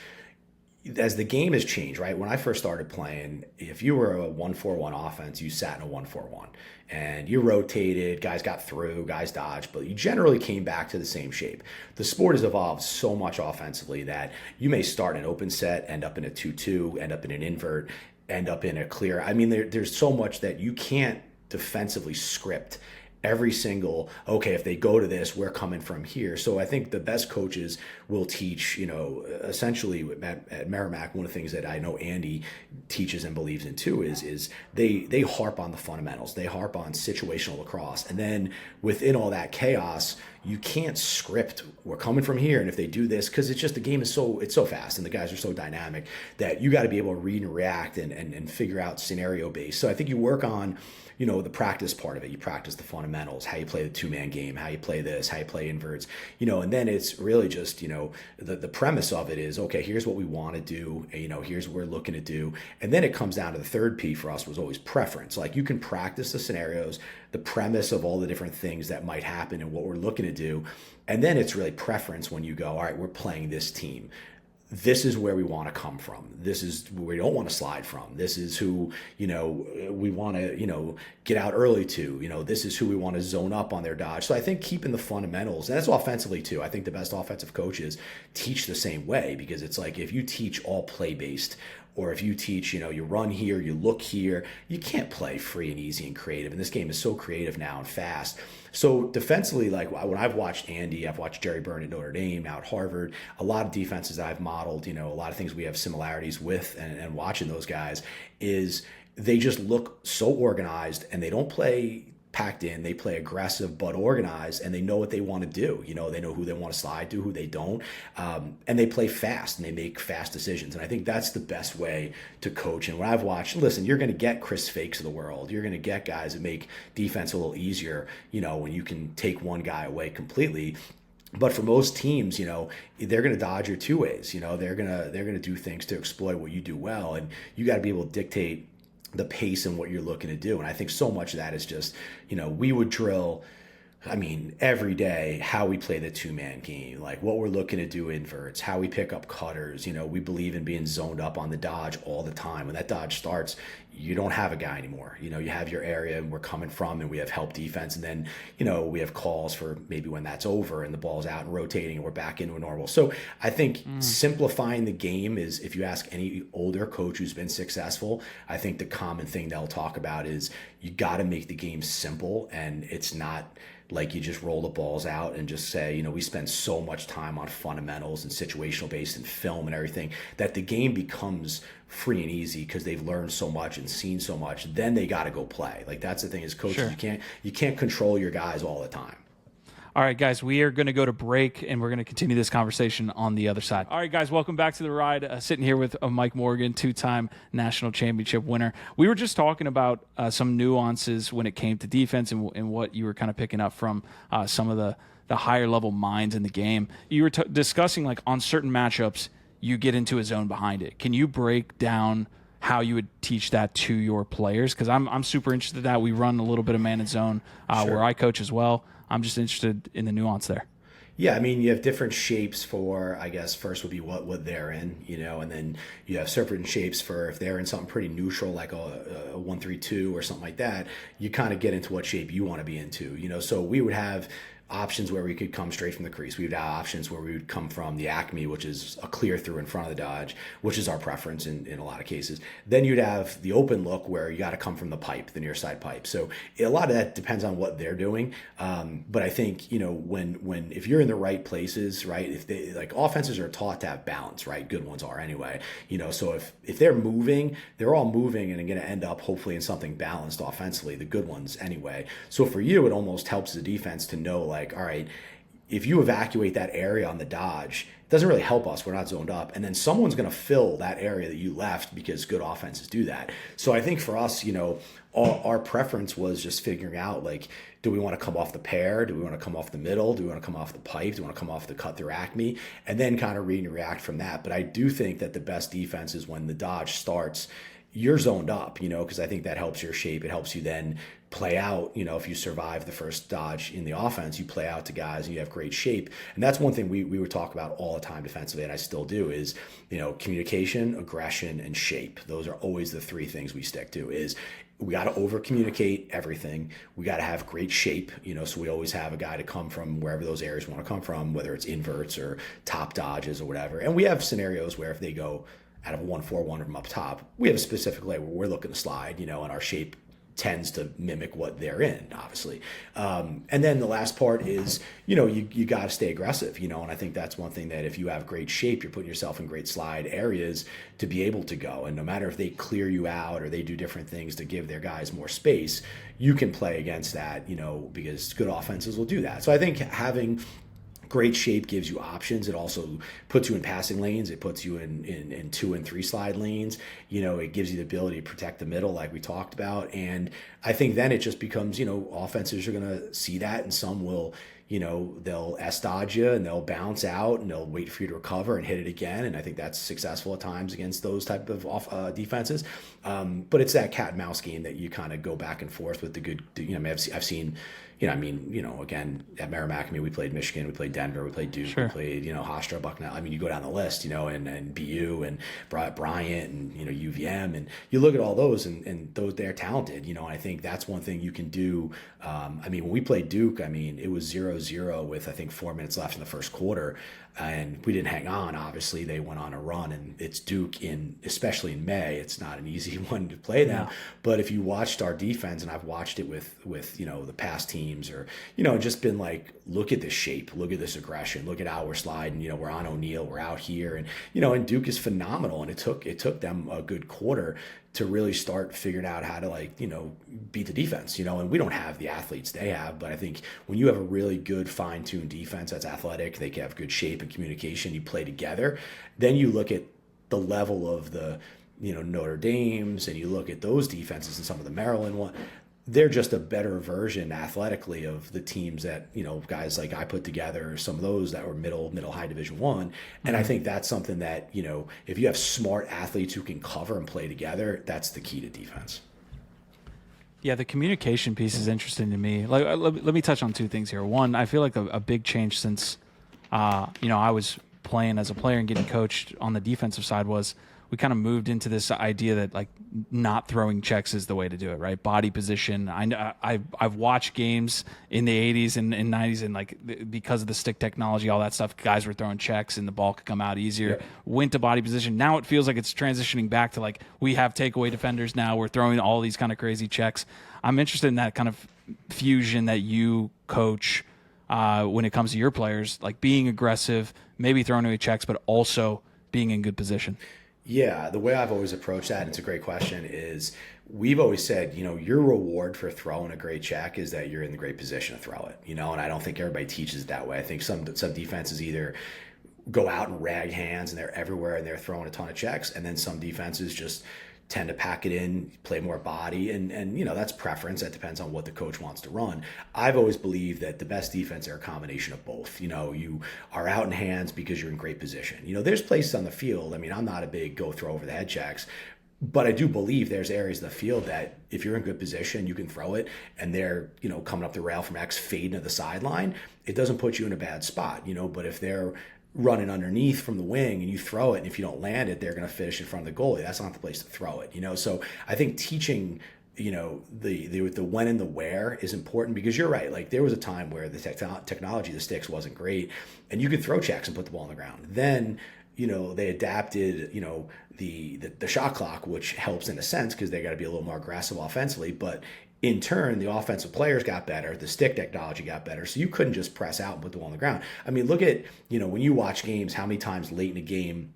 as the game has changed, right? When I first started playing, if you were a 1-4-1 offense, you sat in a 1-4-1 and you rotated, guys got through, guys dodged, but you generally came back to the same shape. The sport has evolved so much offensively that you may start an open set, end up in a 2-2, end up in an invert, end up in a clear. There's so much that you can't defensively script every single, okay, if they go to this, we're coming from here. So I think the best coaches will teach, essentially at Merrimack, one of the things that I know Andy teaches and believes in too is they harp on the fundamentals. They harp on situational lacrosse. And then within all that chaos, you can't script, we're coming from here, and if they do this, because it's just, the game is it's so fast and the guys are so dynamic that you got to be able to read and react and figure out scenario based. So I think you work on the practice part of it. You practice the fundamentals, how you play the two-man game, how you play this, how you play inverts, and then it's really just, the premise of it is, okay, here's what we want to do, here's what we're looking to do. And then it comes down to the third P for us was always preference. Like, you can practice the scenarios, the premise of all the different things that might happen and what we're looking to do. And then it's really preference when you go, all right, we're playing this team. This is where we want to come from. This is where we don't want to slide from. This is who, we want to, get out early to. This is who we want to zone up on their dodge. So I think keeping the fundamentals, and that's offensively too. I think the best offensive coaches teach the same way, because it's like, if you teach all play-based, or if you teach, you run here, you look here, you can't play free and easy and creative. And this game is so creative now and fast. So defensively, like when I've watched Andy, I've watched Jerry Byrne at Notre Dame, out at Harvard, a lot of defenses that I've modeled, a lot of things we have similarities with, and watching those guys is they just look so organized, and they don't play packed in. They play aggressive but organized, and they know what they want to do. They know who they want to slide to, who they don't, and they play fast, and they make fast decisions. And I think that's the best way to coach. And when I've watched, listen, you're going to get Chris Fakes of the world. You're going to get guys that make defense a little easier, when you can take one guy away completely. But for most teams, they're going to dodge your two ways. They're going to do things to exploit what you do well, and you got to be able to dictate the pace and what you're looking to do. And I think so much of that is just, we would drill, every day, how we play the two-man game, like what we're looking to do inverts, how we pick up cutters. We believe in being zoned up on the dodge all the time. When that dodge starts, you don't have a guy anymore. You have your area, and we're coming from, and we have help defense. And then, we have calls for maybe when that's over and the ball's out and rotating and we're back into a normal. So I think simplifying the game is, if you ask any older coach who's been successful, I think the common thing they'll talk about is you got to make the game simple, and it's not like you just roll the balls out and just say, we spend so much time on fundamentals and situational based and film and everything, that the game becomes free and easy because they've learned so much and seen so much. Then they got to go play. Like, that's the thing is, coaches, Sure. you can't control your guys all the time. All right, guys, we are going to go to break, and we're going to continue this conversation on the other side. All right, guys, welcome back to the ride. Sitting here with Mike Morgan, two-time national championship winner. We were just talking about some nuances when it came to defense and what you were kind of picking up from some of the higher-level minds in the game. You were discussing, like, on certain matchups, you get into a zone behind it. Can you break down how you would teach that to your players? Because I'm super interested in that. We run a little bit of man and zone where I coach as well. I'm just interested in the nuance there. Yeah, you have different shapes for, I guess, first would be what they're in, and then you have certain shapes for if they're in something pretty neutral, like a 1-3-2 or something like that, you kind of get into what shape you want to be into, So we would have options where we could come straight from the crease. We would have options where we would come from the acme, which is a clear through in front of the dodge, which is our preference in a lot of cases. Then you'd have the open look where you got to come from the pipe, the near side pipe. So a lot of that depends on what they're doing. But I think, when if you're in the right places, right, if they, like, offenses are taught to have balance, right? Good ones are anyway, so if they're moving, they're all moving and going to end up hopefully in something balanced offensively, the good ones anyway. So for you, it almost helps the defense to know, like, all right, if you evacuate that area on the dodge, it doesn't really help us. We're not zoned up. And then someone's going to fill that area that you left, because good offenses do that. So I think for us, our preference was just figuring out, like, do we want to come off the pair? Do we want to come off the middle? Do we want to come off the pipe? Do we want to come off the cut through acme? And then kind of read and react from that. But I do think that the best defense is when the dodge starts, you're zoned up, because I think that helps your shape. It helps you then play out, if you survive the first dodge in the offense, you play out to guys and you have great shape. And that's one thing we would talk about all the time defensively, and I still do, is, communication, aggression, and shape. Those are always the three things we stick to. Is we got to over communicate everything. We got to have great shape, so we always have a guy to come from wherever those areas want to come from, whether it's inverts or top dodges or whatever. And we have scenarios where if they go out of a 1-4-1 from up top, we have a specific way where we're looking to slide, and our shape tends to mimic what they're in, obviously. And then the last part is, you got to stay aggressive, and I think that's one thing that if you have great shape, you're putting yourself in great slide areas to be able to go. And no matter if they clear you out or they do different things to give their guys more space, you can play against that, because good offenses will do that. So I think having great shape gives you options. It also puts you in passing lanes. It puts you in 2 and 3 slide lanes. It gives you the ability to protect the middle like we talked about. And I think then it just becomes, offenses are going to see that, and some will, they'll S-dodge you and they'll bounce out and they'll wait for you to recover and hit it again. And I think that's successful at times against those type of defenses. But it's that cat and mouse game that you kind of go back and forth with the good, I've seen, again, at Merrimack, we played Michigan, we played Denver, we played Duke, Sure. we played, Hofstra, Bucknell. You go down the list, and BU and Bryant and, UVM, and you look at all those and those, they're talented, and I think that's one thing you can do. When we played Duke, it was 0-0 with, I think, 4 minutes left in the first quarter, and we didn't hang on. Obviously, they went on a run, and it's Duke especially in May. It's not an easy one to play them. Yeah. But if you watched our defense, and I've watched it with the past teams, or just been like, look at this shape, look at this aggression, look at how we're sliding. We're on O'Neal, we're out here, and and Duke is phenomenal. And it took them a good quarter to really start figuring out how to beat the defense, and we don't have the athletes they have, but I think when you have a really good fine-tuned defense that's athletic, they can have good shape and communication, you play together, then you look at the level of the, Notre Dames, and you look at those defenses and some of the Maryland one, they're just a better version athletically of the teams that, guys like I put together, some of those that were middle high Division I. And I think that's something that, if you have smart athletes who can cover and play together, that's the key to defense. Yeah, the communication piece is interesting to me. Let me touch on 2 things here. One, I feel like a big change since, I was playing as a player and getting coached on the defensive side was we kind of moved into this idea that not throwing checks is the way to do it, right? Body position. I've watched games in the 80s and 90s, and because of the stick technology, all that stuff, guys were throwing checks and the ball could come out easier. Yeah. Went to body position. Now it feels like it's transitioning back to we have takeaway defenders now. We're throwing all these kind of crazy checks. I'm interested in that kind of fusion that you coach when it comes to your players, being aggressive, maybe throwing away checks, but also being in good position. Yeah, the way I've always approached that, and it's a great question, is we've always said, your reward for throwing a great check is that you're in the great position to throw it, and I don't think everybody teaches it that way. I think some defenses either go out and rag hands and they're everywhere and they're throwing a ton of checks, and then some defenses just tend to pack it in, play more body, and that's preference. That depends on what the coach wants to run. I've always believed that the best defense are a combination of both. You are out in hands because you're in great position. There's places on the field, I'm not a big go throw over the head checks, but I do believe there's areas of the field that if you're in good position, you can throw it, and they're, coming up the rail from X, fading to the sideline, it doesn't put you in a bad spot, but if they're running underneath from the wing and you throw it, and if you don't land it, they're going to finish in front of the goalie. That's not the place to throw it, So I think teaching, the when and the where is important, because you're right. There was a time where the technology, the sticks wasn't great, and you could throw checks and put the ball on the ground. Then, they adapted, the shot clock, which helps in a sense because they got to be a little more aggressive offensively, but in turn, the offensive players got better, the stick technology got better, so you couldn't just press out and put the ball on the ground. Look at, when you watch games, how many times late in a game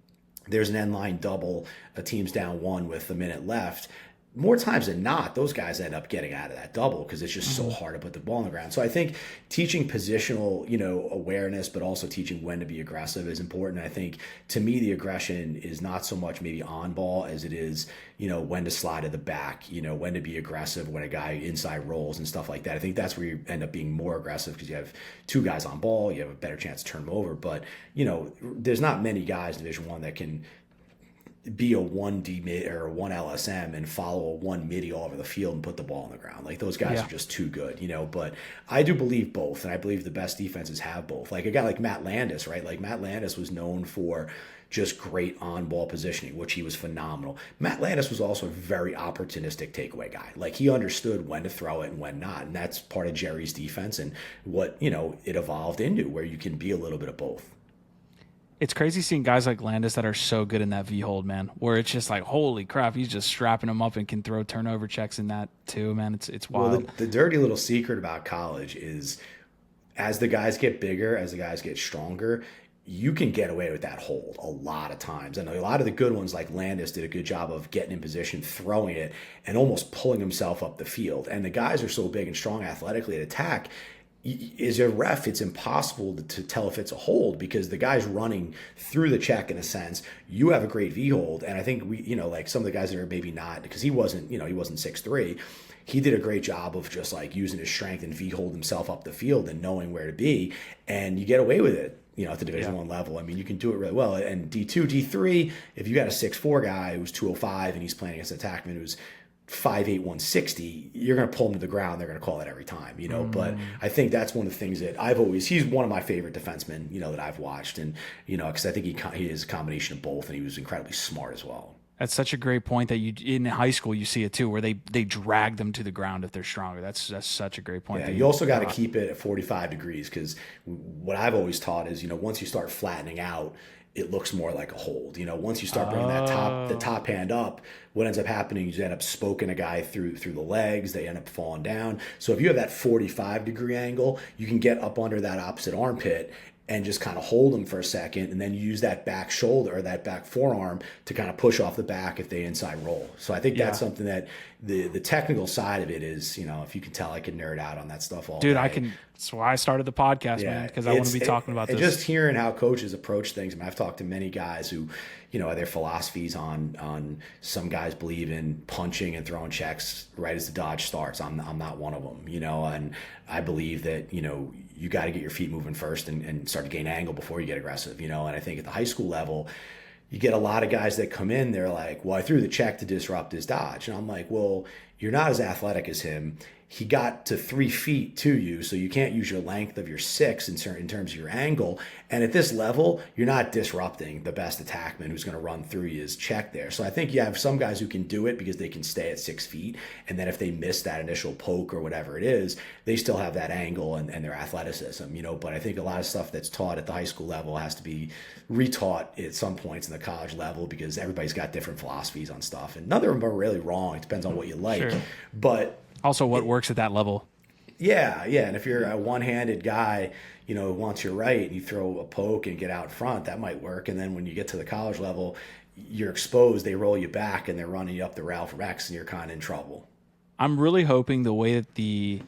there's an end line double, a team's down 1 with a minute left. More times than not, those guys end up getting out of that double because it's just so hard to put the ball on the ground. So I think teaching positional, awareness, but also teaching when to be aggressive is important. I think, to me, the aggression is not so much maybe on ball as it is, when to slide to the back, when to be aggressive when a guy inside rolls and stuff like that. I think that's where you end up being more aggressive because you have 2 guys on ball, you have a better chance to turn them over. But, there's not many guys in Division I that can be a 1D mid or a 1 LSM and follow a 1 midi all over the field and put the ball on the ground. Those guys are just too good, but I do believe both. And I believe the best defenses have both. A guy like Matt Landis, right? Matt Landis was known for just great on-ball positioning, which he was phenomenal. Matt Landis was also a very opportunistic takeaway guy. He understood when to throw it and when not. And that's part of Jerry's defense and what, it evolved into, where you can be a little bit of both. It's crazy seeing guys like Landis that are so good in that V hold, man, where it's just like, holy crap, he's just strapping them up and can throw turnover checks in that too, man. It's Well, wild. the dirty little secret about college is as the guys get bigger, as the guys get stronger, you can get away with that hold a lot of times. I know a lot of the good ones, like Landis, did a good job of getting in position, throwing it, and almost pulling himself up the field. And the guys are so big and strong athletically at attack. As a ref, it's impossible to tell if it's a hold because the guy's running through the check in a sense. You have a great V hold, and I think like some of the guys that are maybe not, because he wasn't 6'3". He did a great job of just like using his strength and V hold himself up the field and knowing where to be, and you get away with it. At the Division I level. I mean, you can do it really well. And D2, D3, if you got a 6'4" guy who's 205 and he's playing against an attackman who's 5'8", 160, you're going to pull him to the ground. They're going to call it every time, But I think that's one of the things that he's one of my favorite defensemen, that I've watched. And, because I think he is a combination of both, and he was incredibly smart as well. That's such a great point that in high school you see it too, where they drag them to the ground if they're stronger. That's such a great point. Yeah, you also got to keep it at 45 degrees because what I've always taught is, once you start flattening out, it looks more like a hold. Once you start bringing the top hand up, what ends up happening is you end up spoking a guy through the legs. They end up falling down. So if you have that 45-degree angle, you can get up under that opposite armpit and just kind of hold them for a second, and then use that back shoulder or that back forearm to kind of push off the back if they inside roll. So I think that's something that the technical side of it is, if you can tell, I can nerd out on that stuff all day. That's why I started the podcast, man, because I want to be talking about this. And just hearing how coaches approach things. I mean, I've talked to many guys who, their philosophies on some guys believe in punching and throwing checks right as the dodge starts. I'm not one of them, and I believe that, you got to get your feet moving first and start to gain angle before you get aggressive, and I think at the high school level, you get a lot of guys that come in, they're like, well, I threw the check to disrupt his dodge. And I'm like, well, you're not as athletic as him. He got to 3 feet to you, so you can't use your length of your 6 in terms of your angle. And at this level, you're not disrupting the best attackman who's going to run through his check there. So I think you have some guys who can do it because they can stay at 6 feet. And then if they miss that initial poke or whatever it is, they still have that angle and their athleticism, But I think a lot of stuff that's taught at the high school level has to be retaught at some points in the college level because everybody's got different philosophies on stuff. And none of them are really wrong. It depends on what you like. Sure. But also what works at that level. Yeah. And if you're a one-handed guy, who wants your right and you throw a poke and get out front, that might work. And then when you get to the college level, you're exposed, they roll you back and they're running you up the rail from X and you're kind of in trouble. I'm really hoping the way that the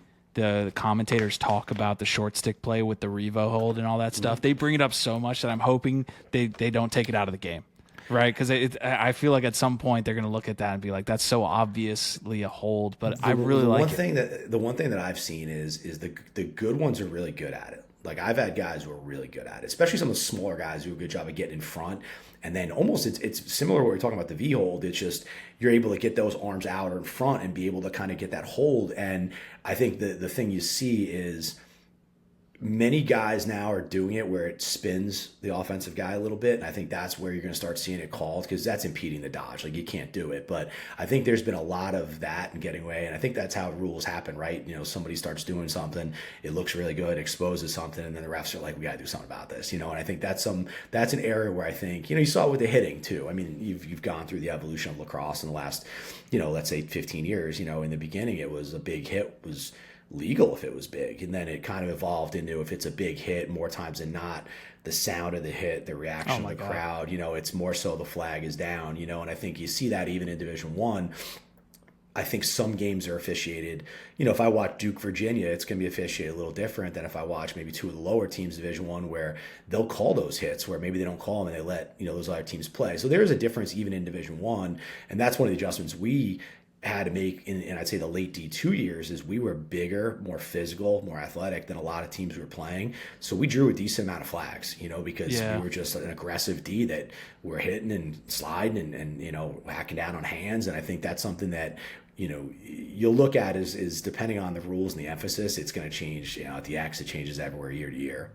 commentators talk about the short stick play with the Revo hold and all that stuff, they bring it up so much that I'm hoping they don't take it out of the game. Right, because I feel like at some point they're going to look at that and be like, "That's so obviously a hold." But I really like it. The one thing that I've seen is the good ones are really good at it. Like I've had guys who are really good at it, especially some of the smaller guys who do a good job of getting in front. And then almost it's similar to what we're talking about the V hold. It's just you're able to get those arms out or in front and be able to kind of get that hold. And I think the thing you see is many guys now are doing it where it spins the offensive guy a little bit. And I think that's where you're going to start seeing it called because that's impeding the dodge. Like you can't do it. But I think there's been a lot of that and getting away. And I think that's how rules happen, right? Somebody starts doing something, it looks really good, exposes something, and then the refs are like, we got to do something about this, And I think that's an area where I think, you saw it with the hitting too. I mean, you've gone through the evolution of lacrosse in the last, let's say 15 years. In the beginning, it was a big hit was legal if it was big, and then it kind of evolved into if it's a big hit, more times than not, the sound of the hit, the reaction of the crowd, it's more so the flag is down, and I think you see that even in Division I. I think some games are officiated, if I watch Duke, Virginia, it's going to be officiated a little different than if I watch maybe two of the lower teams, Division I, where they'll call those hits, where maybe they don't call them and they let, those other teams play. So there's a difference even in Division I, and that's one of the adjustments we had to make in I'd say the late D2 years is we were bigger, more physical, more athletic than a lot of teams we were playing. So we drew a decent amount of flags, because we were just an aggressive D that we're hitting and sliding and hacking down on hands. And I think that's something that, you'll look at is depending on the rules and the emphasis, it's going to change. At the X, it changes everywhere year to year.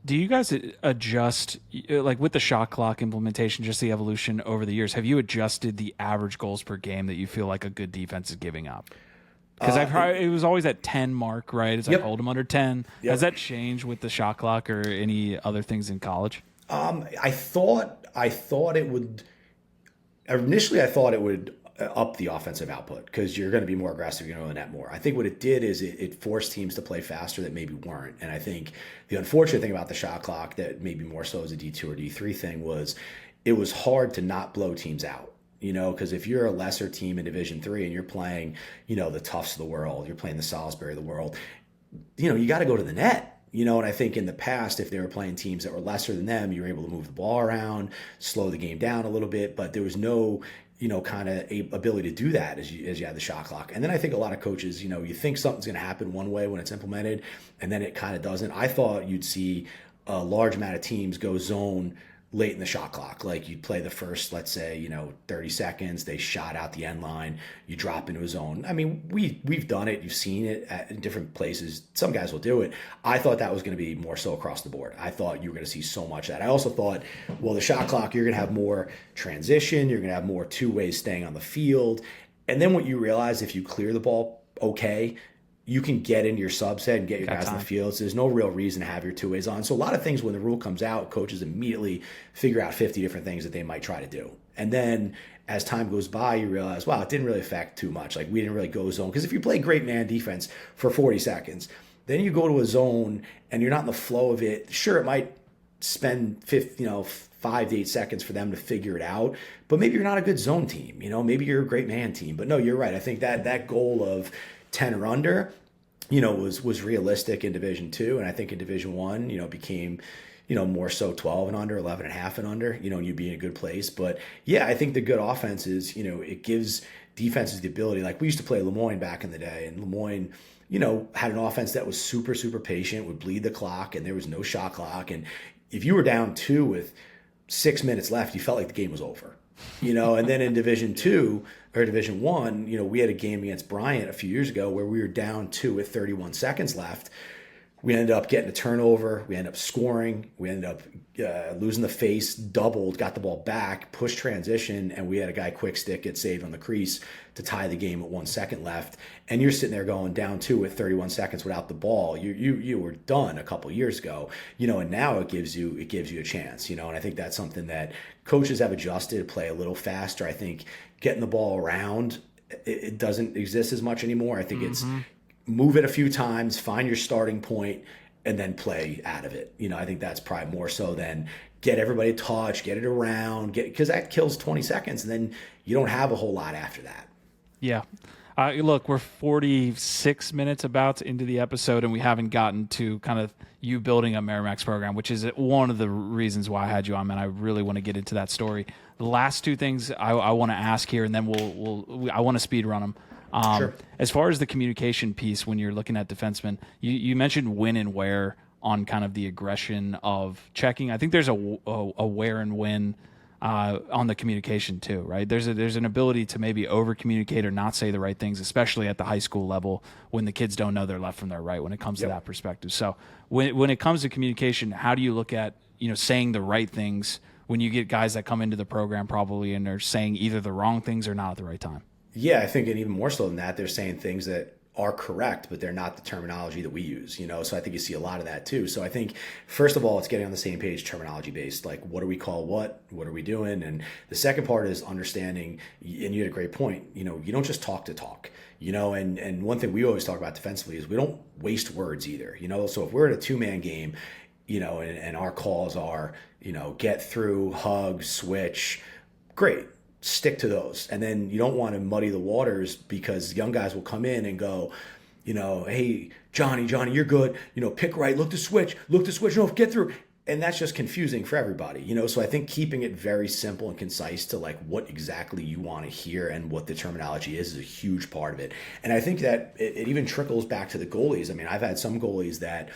Do you guys adjust, like with the shot clock implementation, just the evolution over the years, have you adjusted the average goals per game that you feel like a good defense is giving up? Because I've heard it was always at 10 mark, right? It's like hold them under 10. Has that changed with the shot clock or any other things in college? I thought it would. Initially, I thought it would up the offensive output because you're going to be more aggressive, you're going to go to the net more. I think what it did is it forced teams to play faster that maybe weren't. And I think the unfortunate thing about the shot clock that maybe more so as a D2 or D3 thing was it was hard to not blow teams out. Because if you're a lesser team in Division III and you're playing, the Tufts of the world, you're playing the Salisbury of the world, you got to go to the net. And I think in the past, if they were playing teams that were lesser than them, you were able to move the ball around, slow the game down a little bit, but there was no, kind of ability to do that as you had the shot clock. And then I think a lot of coaches, you think something's going to happen one way when it's implemented, and then it kind of doesn't. I thought you'd see a large amount of teams go zone late in the shot clock. Like you'd play the first, let's say, 30 seconds, they shot out the end line, you drop into a zone. I mean, we've done it. You've seen it in different places. Some guys will do it. I thought that was going to be more so across the board. I thought you were going to see so much of that. I also thought, well, the shot clock, you're going to have more transition. You're going to have more two ways staying on the field. And then what you realize, if you clear the ball okay, you can get into your subset and get your guys in the field. So there's no real reason to have your two ways on. So a lot of things when the rule comes out, coaches immediately figure out 50 different things that they might try to do. And then as time goes by, you realize, wow, it didn't really affect too much. Like we didn't really go zone. Because if you play great man defense for 40 seconds, then you go to a zone and you're not in the flow of it. Sure, it might spend 5 to 8 seconds for them to figure it out, but maybe you're not a good zone team. Maybe you're a great man team. But no, you're right. I think that goal of 10 or under, was realistic in Division II. And I think in Division I, became, more so 12 and under, 11 and a half and under, and you'd be in a good place. But yeah, I think the good offense is, it gives defenses the ability. Like we used to play Lemoyne back in the day, and Lemoyne, had an offense that was super, super patient, would bleed the clock, and there was no shot clock. And if you were down 2 with 6 minutes left, you felt like the game was over. And then in Division II or Division I, we had a game against Bryant a few years ago where we were down 2 with 31 seconds left. We ended up getting a turnover. We ended up scoring. We ended up losing the face, doubled, got the ball back, pushed transition, and we had a guy quick stick get saved on the crease to tie the game with 1 second left. And you're sitting there going down 2 with 31 seconds without the ball. You were done a couple years ago, and now it gives you a chance, and I think that's something that coaches have adjusted to play a little faster. I think getting the ball around, it doesn't exist as much anymore. I think it's move it a few times, find your starting point, and then play out of it. I think that's probably more so than get everybody touch, get it around, because that kills 20 seconds, and then you don't have a whole lot after that. Yeah. Look, we're 46 minutes about into the episode, and we haven't gotten to kind of you building a Merrimack's program, which is one of the reasons why I had you on, man. I really want to get into that story. The last two things I want to ask here, and then I want to speed run them. Sure. As far as the communication piece, when you're looking at defensemen, you mentioned when and where on kind of the aggression of checking. I think there's a where and when on the communication too, right? There's an ability to maybe over communicate or not say the right things, especially at the high school level when the kids don't know their left from their right when it comes to that perspective. So when it comes to communication, how do you look at saying the right things when you get guys that come into the program probably and they're saying either the wrong things or not at the right time? Yeah, I think, and even more so than that, they're saying things that are correct, but they're not the terminology that we use, So I think you see a lot of that too. So I think, first of all, it's getting on the same page, terminology based. Like, what do we call what? What are we doing? And the second part is understanding, and you had a great point, you don't just talk to talk, and one thing we always talk about defensively is we don't waste words either, So if we're in a 2-man game, and our calls are, get through, hug, switch, great. Stick to those. And then you don't want to muddy the waters because young guys will come in and go, hey, Johnny, you're good. Pick right, look to switch, no, get through. And that's just confusing for everybody, So I think keeping it very simple and concise to like what exactly you want to hear and what the terminology is a huge part of it. And I think that it even trickles back to the goalies. I mean, I've had some goalies that,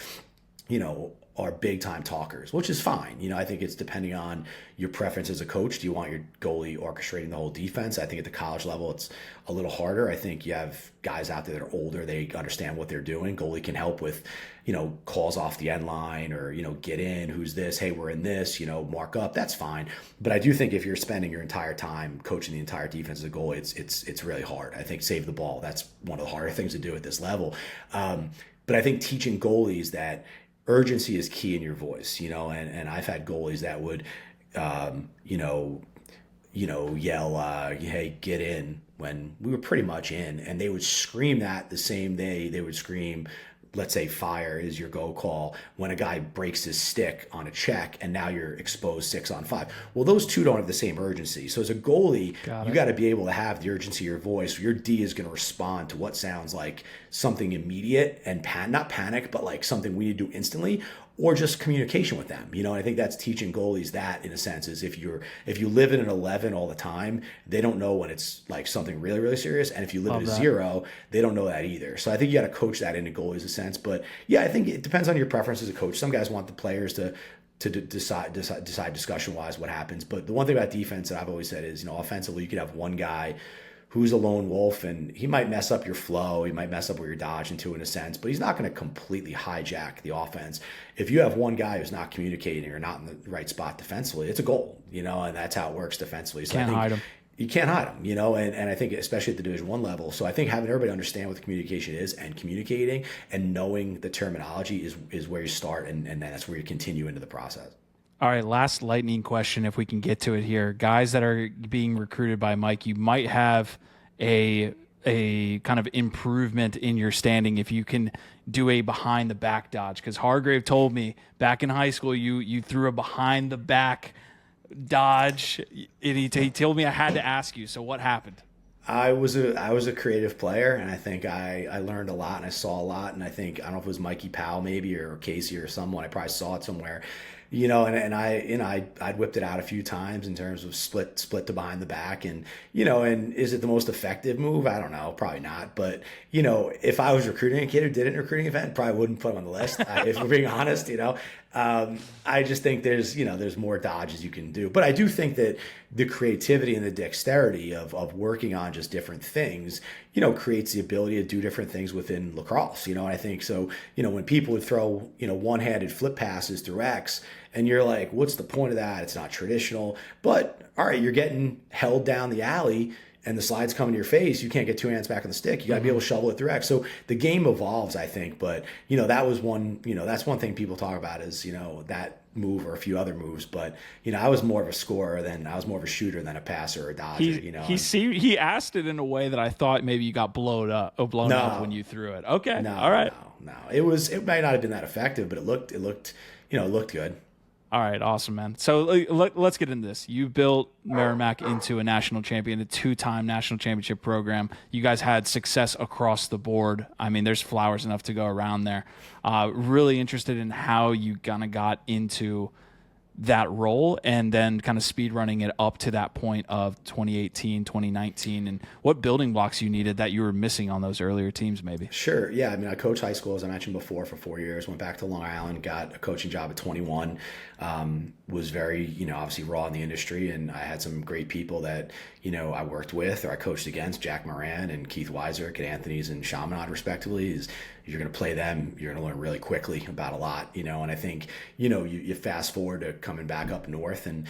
are big time talkers, which is fine. I think it's depending on your preference as a coach. Do you want your goalie orchestrating the whole defense? I think at the college level, it's a little harder. I think you have guys out there that are older. They understand what they're doing. Goalie can help with, calls off the end line or, get in, who's this? Hey, we're in this, mark up. That's fine. But I do think if you're spending your entire time coaching the entire defense as a goalie, it's really hard. I think save the ball. That's one of the harder things to do at this level. But I think teaching goalies that, urgency is key in your voice, and I've had goalies that would, you know, yell, "Hey, get in," when we were pretty much in, and they would scream that the same day they would scream, let's say, fire is your go call when a guy breaks his stick on a check and now you're exposed 6-on-5. Well, those two don't have the same urgency. So as a goalie, you got to be able to have the urgency of your voice. Your D is going to respond to what sounds like something immediate and not panic, but like something we need to do instantly, or just communication with them. And I think that's teaching goalies that, in a sense, is if you live in an 11 all the time, they don't know when it's like something really, really serious. And if you live at a 0, they don't know that either. So I think you got to coach that into goalies, in a sense. But yeah, I think it depends on your preference as a coach. Some guys want the players to decide discussion wise what happens. But the one thing about defense that I've always said is, offensively, you could have one guy who's a lone wolf, and he might mess up your flow. He might mess up what you're dodging to, in a sense, but he's not going to completely hijack the offense. If you have one guy who's not communicating or not in the right spot defensively, it's a goal, and that's how it works defensively. So can't hide him. You can't hide him, and I think especially at the Division I level. So I think having everybody understand what the communication is and communicating and knowing the terminology is where you start, and then that's where you continue into the process. All right, last lightning question, if we can get to it here. Guys that are being recruited by Mike, you might have a kind of improvement in your standing if you can do a behind the back dodge. Because Hargrave told me back in high school you threw a behind the back dodge, and he told me I had to ask you. So what happened? I was a creative player, and I think I learned a lot and I saw a lot. And I don't know if it was Mikey Powell maybe or Casey or someone. I probably saw it somewhere. I'd whipped it out a few times in terms of split to behind the back, and is it the most effective move? I don't know, probably not. But if I was recruiting a kid who did it in a recruiting event, probably wouldn't put him on the list. If we're being honest, I just think there's more dodges you can do. But I do think that the creativity and the dexterity of working on just different things, creates the ability to do different things within lacrosse. And I think so. When people would throw one-handed flip passes through X, and you're like, what's the point of that? It's not traditional. But all right, you're getting held down the alley and the slide's coming to your face. You can't get two hands back on the stick. You got to be able to shovel it through X. So the game evolves, I think. But, that was that's one thing people talk about is, that move or a few other moves. But, I was more of a scorer I was more of a shooter than a passer or a dodger, He asked it in a way that I thought maybe you got blown up when you threw it. Okay. No, all right. No. It might not have been that effective, but it looked good. All right, awesome, man. So let's get into this. You built Merrimack into a national champion, a 2-time national championship program. You guys had success across the board. I mean, there's flowers enough to go around there. Really interested in how you kind of got into that role and then kind of speed running it up to that point of 2018, 2019, and what building blocks you needed that you were missing on those earlier teams maybe. Sure. Yeah. I mean, I coached high school, as I mentioned before, for 4 years, went back to Long Island, got a coaching job at 21, was very, obviously raw in the industry. And I had some great people that, I worked with or I coached against, Jack Moran and Keith Weiser at Anthony's and Chaminade, respectively. You're going to play them, you're going to learn really quickly about a lot, and I think, you fast forward to coming back up north and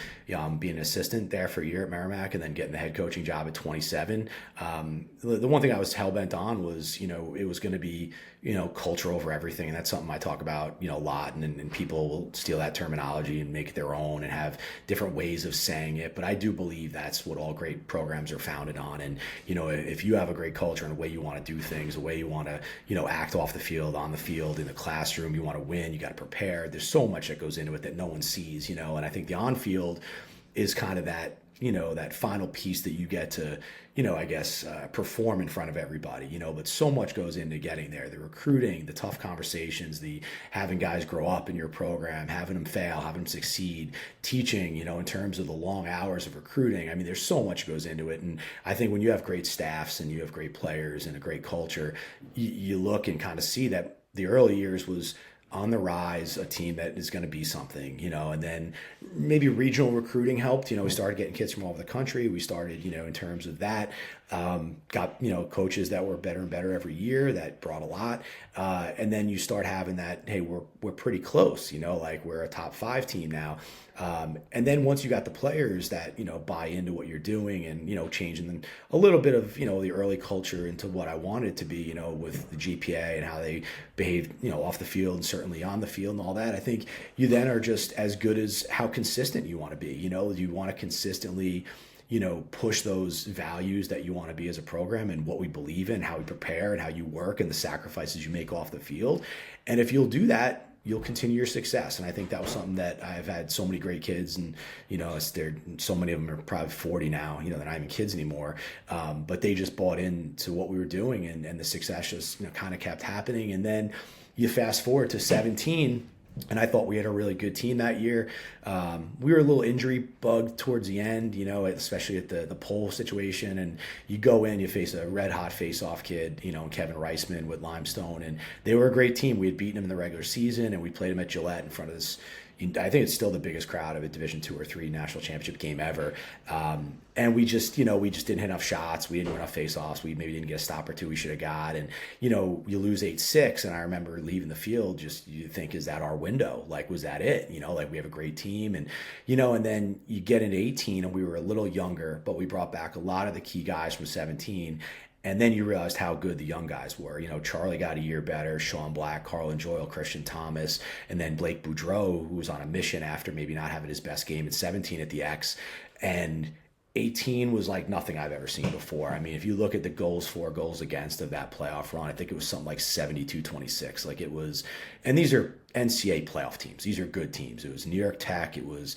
being an assistant there for a year at Merrimack and then getting the head coaching job at 27. The one thing I was hell-bent on was, it was going to be, culture over everything. And that's something I talk about, a lot, and people will steal that terminology and make it their own and have different ways of saying it. But I do believe that's what all great programs are founded on. And, if you have a great culture and a way you want to do things, a way you want to, act off the field, on the field, in the classroom, you want to win, you got to prepare. There's so much that goes into it that no one sees, and I think the on-field is kind of that, that final piece that you get to, perform in front of everybody, but so much goes into getting there, the recruiting, the tough conversations, the having guys grow up in your program, having them fail, having them succeed, teaching, in terms of the long hours of recruiting. I mean, there's so much goes into it. And I think when you have great staffs and you have great players and a great culture, you look and kind of see that the early years was on the rise, a team that is going to be something, and then maybe regional recruiting helped. We started getting kids from all over the country. We started, in terms of that, got, coaches that were better and better every year that brought a lot. And then you start having that, hey, we're pretty close, like we're a top 5 team now. And then once you got the players that, buy into what you're doing and, changing them a little bit of, the early culture into what I wanted it to be, with the GPA and how they behave, off the field and certainly on the field and all that. I think you then are just as good as how consistent you want to be. You want to consistently, push those values that you want to be as a program and what we believe in, how we prepare and how you work and the sacrifices you make off the field. And if you'll do that, you'll continue your success. And I think that was something that I've had so many great kids, and so many of them are probably 40 now, they're not even kids anymore. But they just bought into what we were doing, and the success just kind of kept happening. And then you fast forward to 17. And I thought we had a really good team that year. We were a little injury bugged towards the end, especially at the pole situation. And you go in, you face a red hot face-off kid, Kevin Reisman with Limestone. And they were a great team. We had beaten them in the regular season, and we played them at Gillette in front of this. I think it's still the biggest crowd of a Division II or III national championship game ever. And we just didn't hit enough shots. We didn't win enough face-offs. We maybe didn't get a stop or two we should have got. And, you lose 8-6. And I remember leaving the field, you think, is that our window? Like, was that it? We have a great team. And, and then you get into 18 and we were a little younger, but we brought back a lot of the key guys from 17. And then you realized how good the young guys were. Charlie got a year better, Sean Black, Carlin Joyle, Christian Thomas, and then Blake Boudreau, who was on a mission after maybe not having his best game at 17 at the X. And 18 was like nothing I've ever seen before. I mean, if you look at the goals for, goals against of that playoff run, I think it was something like 72-26. Like it was, and these are NCAA playoff teams. These are good teams. It was New York Tech, it was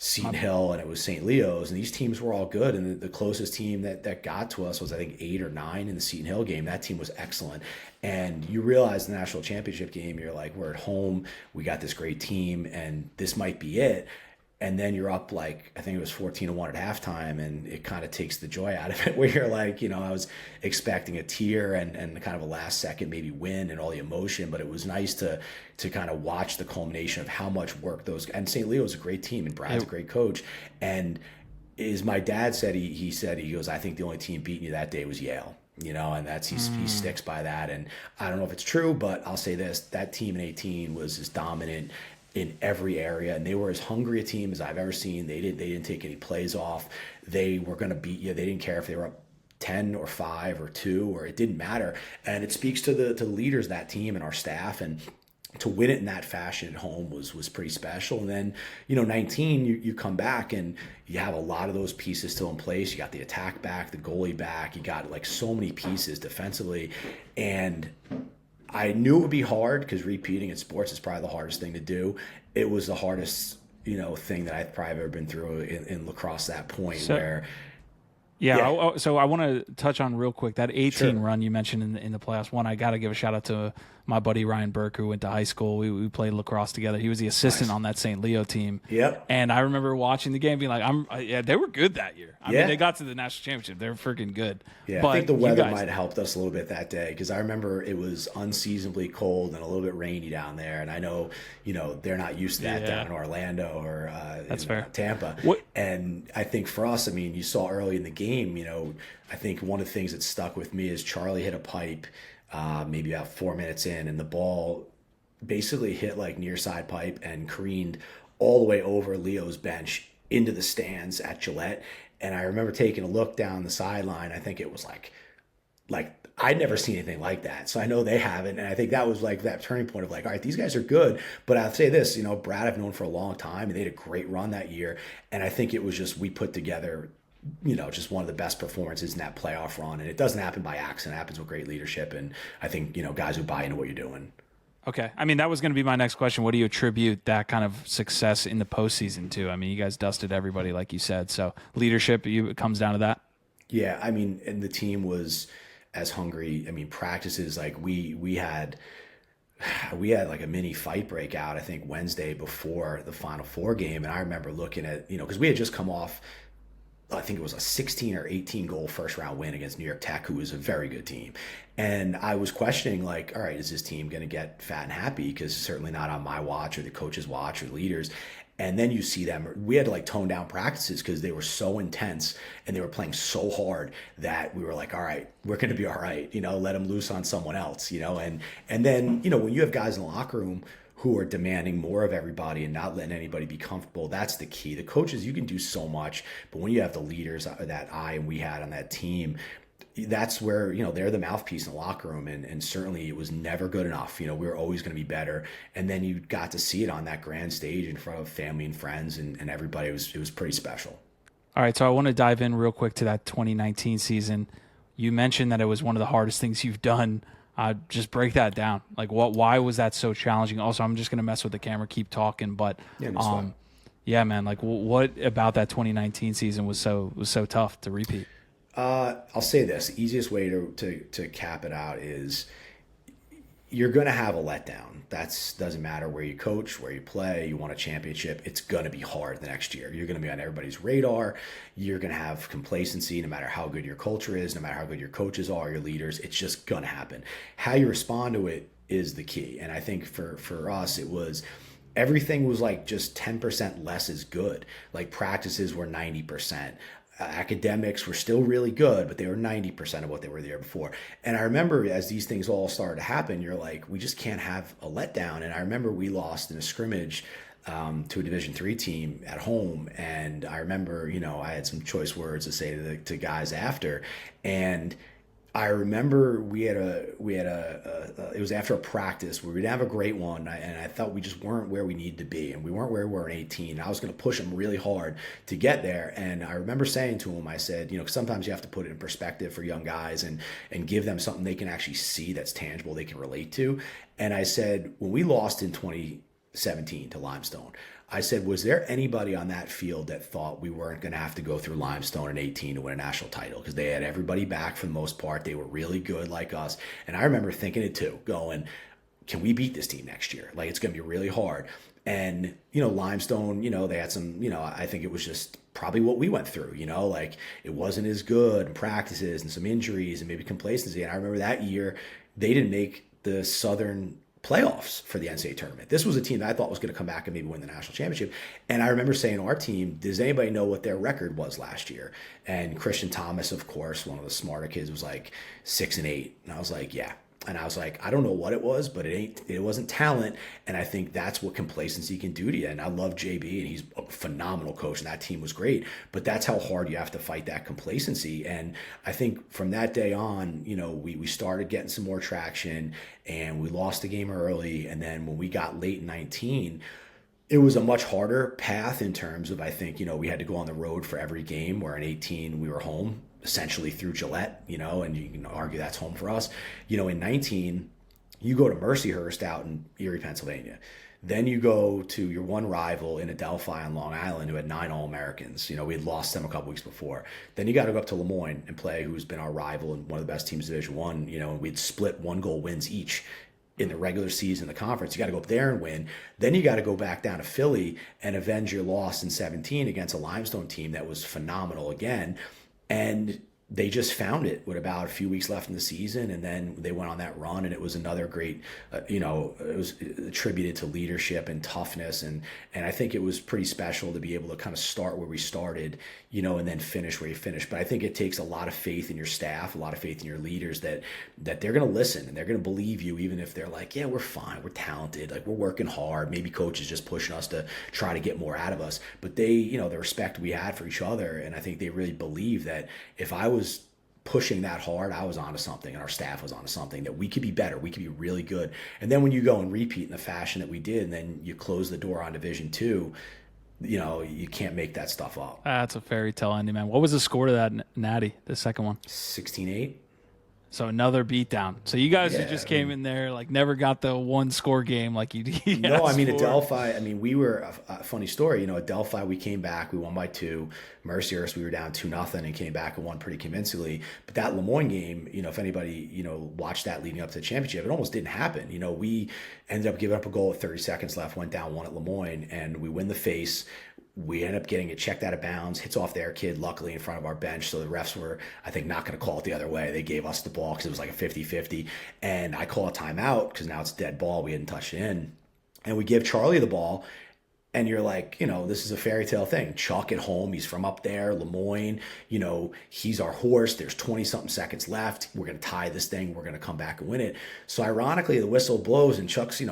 Seton Hill, and it was St. Leo's, and these teams were all good. And the closest team that got to us was, I think, 8 or 9 in the Seton Hill game. That team was excellent. And you realize the national championship game, you're like, we're at home, we got this great team, and this might be it. And then you're up, like, I think it was 14-1 at halftime, and it kind of takes the joy out of it, where you're like, I was expecting a tear and kind of a last second maybe win and all the emotion, but it was nice to kind of watch the culmination of how much work those, and St. Leo is a great team, and Brad's a great coach. And as my dad said, he goes, I think the only team beating you that day was Yale. And that's, he sticks by that. And I don't know if it's true, but I'll say this, that team in 18 was as dominant in every area, and they were as hungry a team as I've ever seen. They didn't take any plays off. They were going to beat you. They didn't care if they were up 10 or 5 or 2, or it didn't matter. And it speaks to the leaders of that team and our staff, and to win it in that fashion at home was pretty special. And then 19, you come back and you have a lot of those pieces still in place. You got the attack back, the goalie back, you got like so many pieces defensively. And I knew it would be hard, because repeating in sports is probably the hardest thing to do. It was the hardest, thing that I've probably ever been through in lacrosse, that point where. Yeah. So I want to touch on real quick that 18 run you mentioned in the playoffs. One, I got to give a shout out to my buddy Ryan Burke, who went to high school. We played lacrosse together. He was the assistant on that St. Leo team. Yep. And I remember watching the game, being like, they were good that year. I mean, they got to the national championship. They were freaking good. Yeah, but I think the weather might have helped us a little bit that day, because I remember it was unseasonably cold and a little bit rainy down there. And I know, they're not used to that down in Orlando or That's fair. Tampa. And I think for us, I mean, you saw early in the game, I think one of the things that stuck with me is Charlie hit a pipe maybe about 4 minutes in, and the ball basically hit like near side pipe and careened all the way over Leo's bench into the stands at Gillette. And I remember taking a look down the sideline. I think it was like I'd never seen anything like that. So I know they haven't. And I think that was like that turning point of like, all right, these guys are good. But I'll say this, Brad I've known for a long time, and they had a great run that year. And I think it was just, we put together, just one of the best performances in that playoff run. And it doesn't happen by accident. It happens with great leadership. And I think, guys who buy into what you're doing. Okay. I mean, that was going to be my next question. What do you attribute that kind of success in the postseason to? I mean, you guys dusted everybody, like you said. So leadership, it comes down to that? Yeah. I mean, and the team was as hungry. I mean, practices, like we had like a mini fight breakout, I think Wednesday before the Final Four game. And I remember looking at, because we had just come off, I think it was a 16 or 18 goal first round win against New York Tech, who was a very good team. And I was questioning, like, all right, is this team going to get fat and happy? Because certainly not on my watch or the coach's watch or leaders. And then you see them, we had to like tone down practices because they were so intense and they were playing so hard that we were like, all right, we're going to be all right, let them loose on someone else, and then, when you have guys in the locker room who are demanding more of everybody and not letting anybody be comfortable. That's the key. The coaches, you can do so much, but when you have the leaders that and we had on that team, that's where, they're the mouthpiece in the locker room. And certainly it was never good enough. We were always going to be better. And then you got to see it on that grand stage in front of family and friends and everybody. It was pretty special. All right, so I want to dive in real quick to that 2019 season. You mentioned that it was one of the hardest things you've done. Just break that down. Like, why was that so challenging? Also, I'm just going to mess with the camera, keep talking, but yeah, man, like what about that 2019 season was so tough to repeat? I'll say this: the easiest way to cap it out is you're going to have a letdown. Doesn't matter where you coach, where you play, you won a championship. It's going to be hard the next year. You're going to be on everybody's radar. You're going to have complacency no matter how good your culture is, no matter how good your coaches are, your leaders. It's just going to happen. How you respond to it is the key. And I think for us, it was everything was like just 10% less is good. Like practices were 90%. Academics were still really good, but they were 90% of what they were the year before. And I remember as these things all started to happen, you're like, we just can't have a letdown. And I remember we lost in a scrimmage to a Division III team at home. And I remember, I had some choice words to say to guys after. And I remember it was after a practice where we didn't have a great one, and I felt we just weren't where we needed to be, and we weren't where we were in 18. I was going to push them really hard to get there, and I remember saying to him, I said, sometimes you have to put it in perspective for young guys and give them something they can actually see that's tangible, they can relate to. And I said, when we lost in 2017 to Limestone, I said, was there anybody on that field that thought we weren't going to have to go through Limestone in 18 to win a national title? Because they had everybody back for the most part. They were really good like us. And I remember thinking it too, going, can we beat this team next year? Like, it's going to be really hard. And, Limestone, they had some, I think it was just probably what we went through, like it wasn't as good in practices and some injuries and maybe complacency. And I remember that year they didn't make the Southern playoffs for the NCAA tournament. This was a team that I thought was going to come back and maybe win the national championship. And I remember saying to our team, does anybody know what their record was last year? And Christian Thomas, of course, one of the smarter kids, was like 6-8. And I was like, yeah. And I was like, I don't know what it was, but it wasn't talent. And I think that's what complacency can do to you. And I love JB, and he's a phenomenal coach, and that team was great. But that's how hard you have to fight that complacency. And I think from that day on, we started getting some more traction, and we lost the game early. And then when we got late in 19, it was a much harder path in terms of, I think, we had to go on the road for every game, where in 18 we were home essentially through Gillette, and you can argue that's home for us. In 19, you go to Mercyhurst out in Erie, Pennsylvania. Then you go to your one rival in Adelphi on Long Island, who had 9 All-Americans. We had lost them a couple weeks before. Then you got to go up to Lemoyne and play who's been our rival and one of the best teams in Division I. And we'd split 1-goal wins each in the regular season, the conference. You got to go up there and win. Then you got to go back down to Philly and avenge your loss in 17 against a Limestone team that was phenomenal again. And they just found it with about a few weeks left in the season, and then they went on that run, and it was another great, it was attributed to leadership and toughness, and I think it was pretty special to be able to kind of start where we started, and then finish where you finished. But I think it takes a lot of faith in your staff, a lot of faith in your leaders that they're going to listen and they're going to believe you, even if they're like, yeah, we're fine, we're talented, like we're working hard. Maybe coach is just pushing us to try to get more out of us, but they, the respect we had for each other, and I think they really believe that if I was pushing that hard, I was onto something, and our staff was onto something, that we could be better, we could be really good. And then when you go and repeat in the fashion that we did, and then you close the door on Division II, you can't make that stuff up. That's a fairy tale ending, man. What was the score to that natty, the second one? 16-8. So another beatdown. So you guys just came in there, like never got the 1-score game like you No, I mean, Adelphi, we were, a funny story, Adelphi, we came back, we won by 2. Mercyhurst, we were down 2-0 and came back and won pretty convincingly. But that Lemoyne game, if anybody, watched that leading up to the championship, it almost didn't happen. We ended up giving up a goal with 30 seconds left, went down 1 at Lemoyne, and we win the face. We end up getting it checked out of bounds, hits off their kid, luckily in front of our bench. So the refs were, I think, not going to call it the other way. They gave us the ball because it was like a 50-50. And I call a timeout because now it's a dead ball. We hadn't touched it in. And we give Charlie the ball. And you're like, this is a fairy tale thing. Chuck at home, he's from up there, Lemoyne, he's our horse. There's 20 something seconds left. We're going to tie this thing. We're going to come back and win it. So ironically, the whistle blows and Chuck's,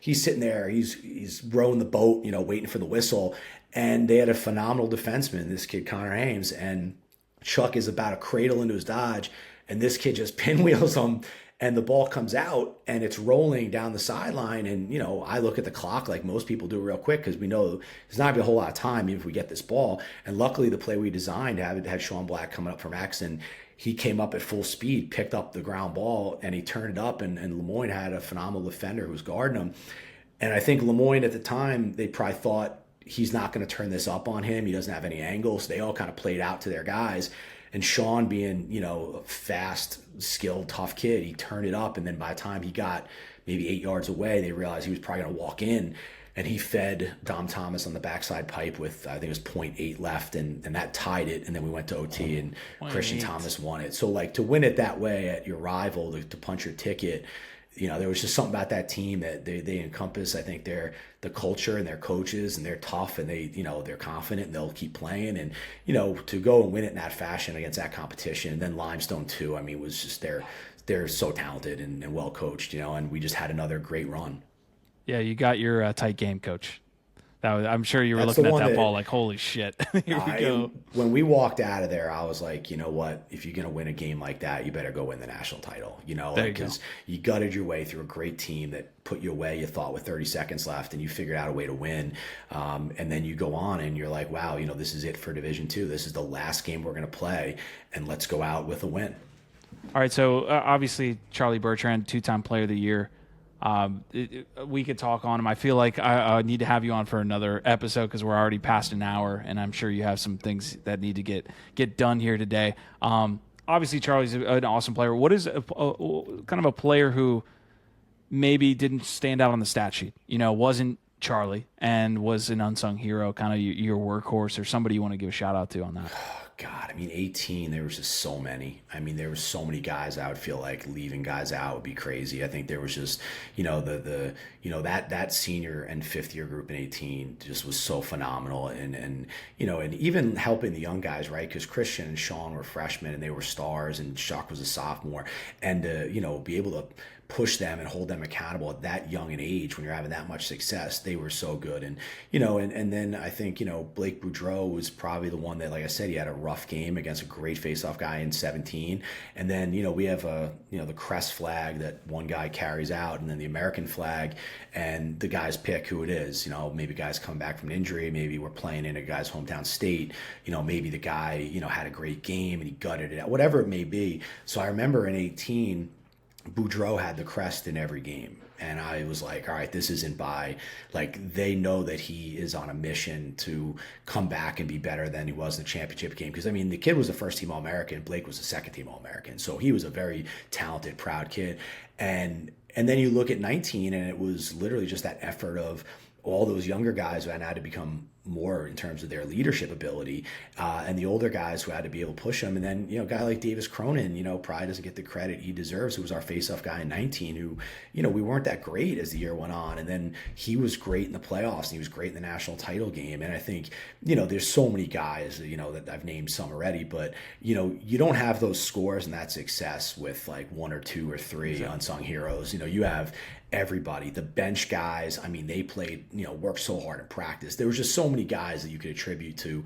he's sitting there, he's rowing the boat, waiting for the whistle. And they had a phenomenal defenseman, this kid, Connor Ames, and Chuck is about to cradle into his dodge. And this kid just pinwheels him. And the ball comes out and it's rolling down the sideline. And, I look at the clock like most people do real quick because we know there's not going to be a whole lot of time even if we get this ball. And luckily the play we designed had Sean Black coming up from X, and he came up at full speed, picked up the ground ball, and he turned it up. And Lemoyne had a phenomenal defender who was guarding him. And I think Lemoyne at the time, they probably thought he's not going to turn this up on him. He doesn't have any angles. So they all kind of played out to their guys. And Sean being, a fast, skilled, tough kid, he turned it up. And then by the time he got maybe 8 yards away, they realized he was probably going to walk in. And he fed Dom Thomas on the backside pipe with, I think it was 0.8 left. And that tied it. And then we went to OT and Christian Thomas won it. So, to win it that way at your rival, to punch your ticket, there was just something about that team that they encompass. I think they're the culture and their coaches, and they're tough, and they're confident, and they'll keep playing. And, to go and win it in that fashion against that competition, and then Limestone too, it was just, they're so talented and well coached, and we just had another great run. Yeah. You got your tight game, coach. I'm sure you were looking at that ball like, holy shit. Here we go. When we walked out of there, I was like, you know what? If you're going to win a game like that, you better go win the national title, because you gutted your way through a great team that put you away, you thought, with 30 seconds left, and you figured out a way to win. And then you go on and you're like, wow, this is it for Division II. This is the last game we're going to play, and let's go out with a win. All right. So obviously Charlie Bertrand, 2-time player of the year. We could talk on him. I feel like I need to have you on for another episode because we're already past an hour, and I'm sure you have some things that need to get done here today. Obviously, Charlie's an awesome player. What is kind of a player who maybe didn't stand out on the stat sheet? Wasn't Charlie and was an unsung hero, kind of your workhorse, or somebody you want to give a shout out to on that? God, 18, there was just so many. There were so many guys. I would feel like leaving guys out would be crazy. I think there was just, that senior and fifth year group in 18 just was so phenomenal. And even helping the young guys, right? Because Christian and Sean were freshmen and they were stars, and Chuck was a sophomore. And be able to push them and hold them accountable at that young an age when you're having that much success, they were so good. And and then I think Blake Boudreau was probably the one that, like I said, he had a rough game against a great faceoff guy in 17. And then we have the crest flag that one guy carries out, and then the American flag, and the guys pick who it is. Maybe guys coming back from an injury, maybe we're playing in a guy's hometown state, maybe the guy had a great game and he gutted it out, whatever it may be. So I remember in 18, Boudreau had the crest in every game. And I was like, all right, this isn't by, they know that he is on a mission to come back and be better than he was in the championship game. Because, the kid was a first-team All-American. Blake was a second-team All-American. So he was a very talented, proud kid. And then you look at 19, and it was literally just that effort of all those younger guys who had to become more in terms of their leadership ability, and the older guys who had to be able to push them. And then, a guy like Davis Cronin, probably doesn't get the credit he deserves, who was our face-off guy in 19, who, we weren't that great as the year went on. And then he was great in the playoffs, and he was great in the national title game. And I think, there's so many guys, that I've named some already, but, you don't have those scores and that success with one or two or three unsung heroes. You have everybody, the bench guys. They played, worked so hard in practice. There was just so many guys that you could attribute to,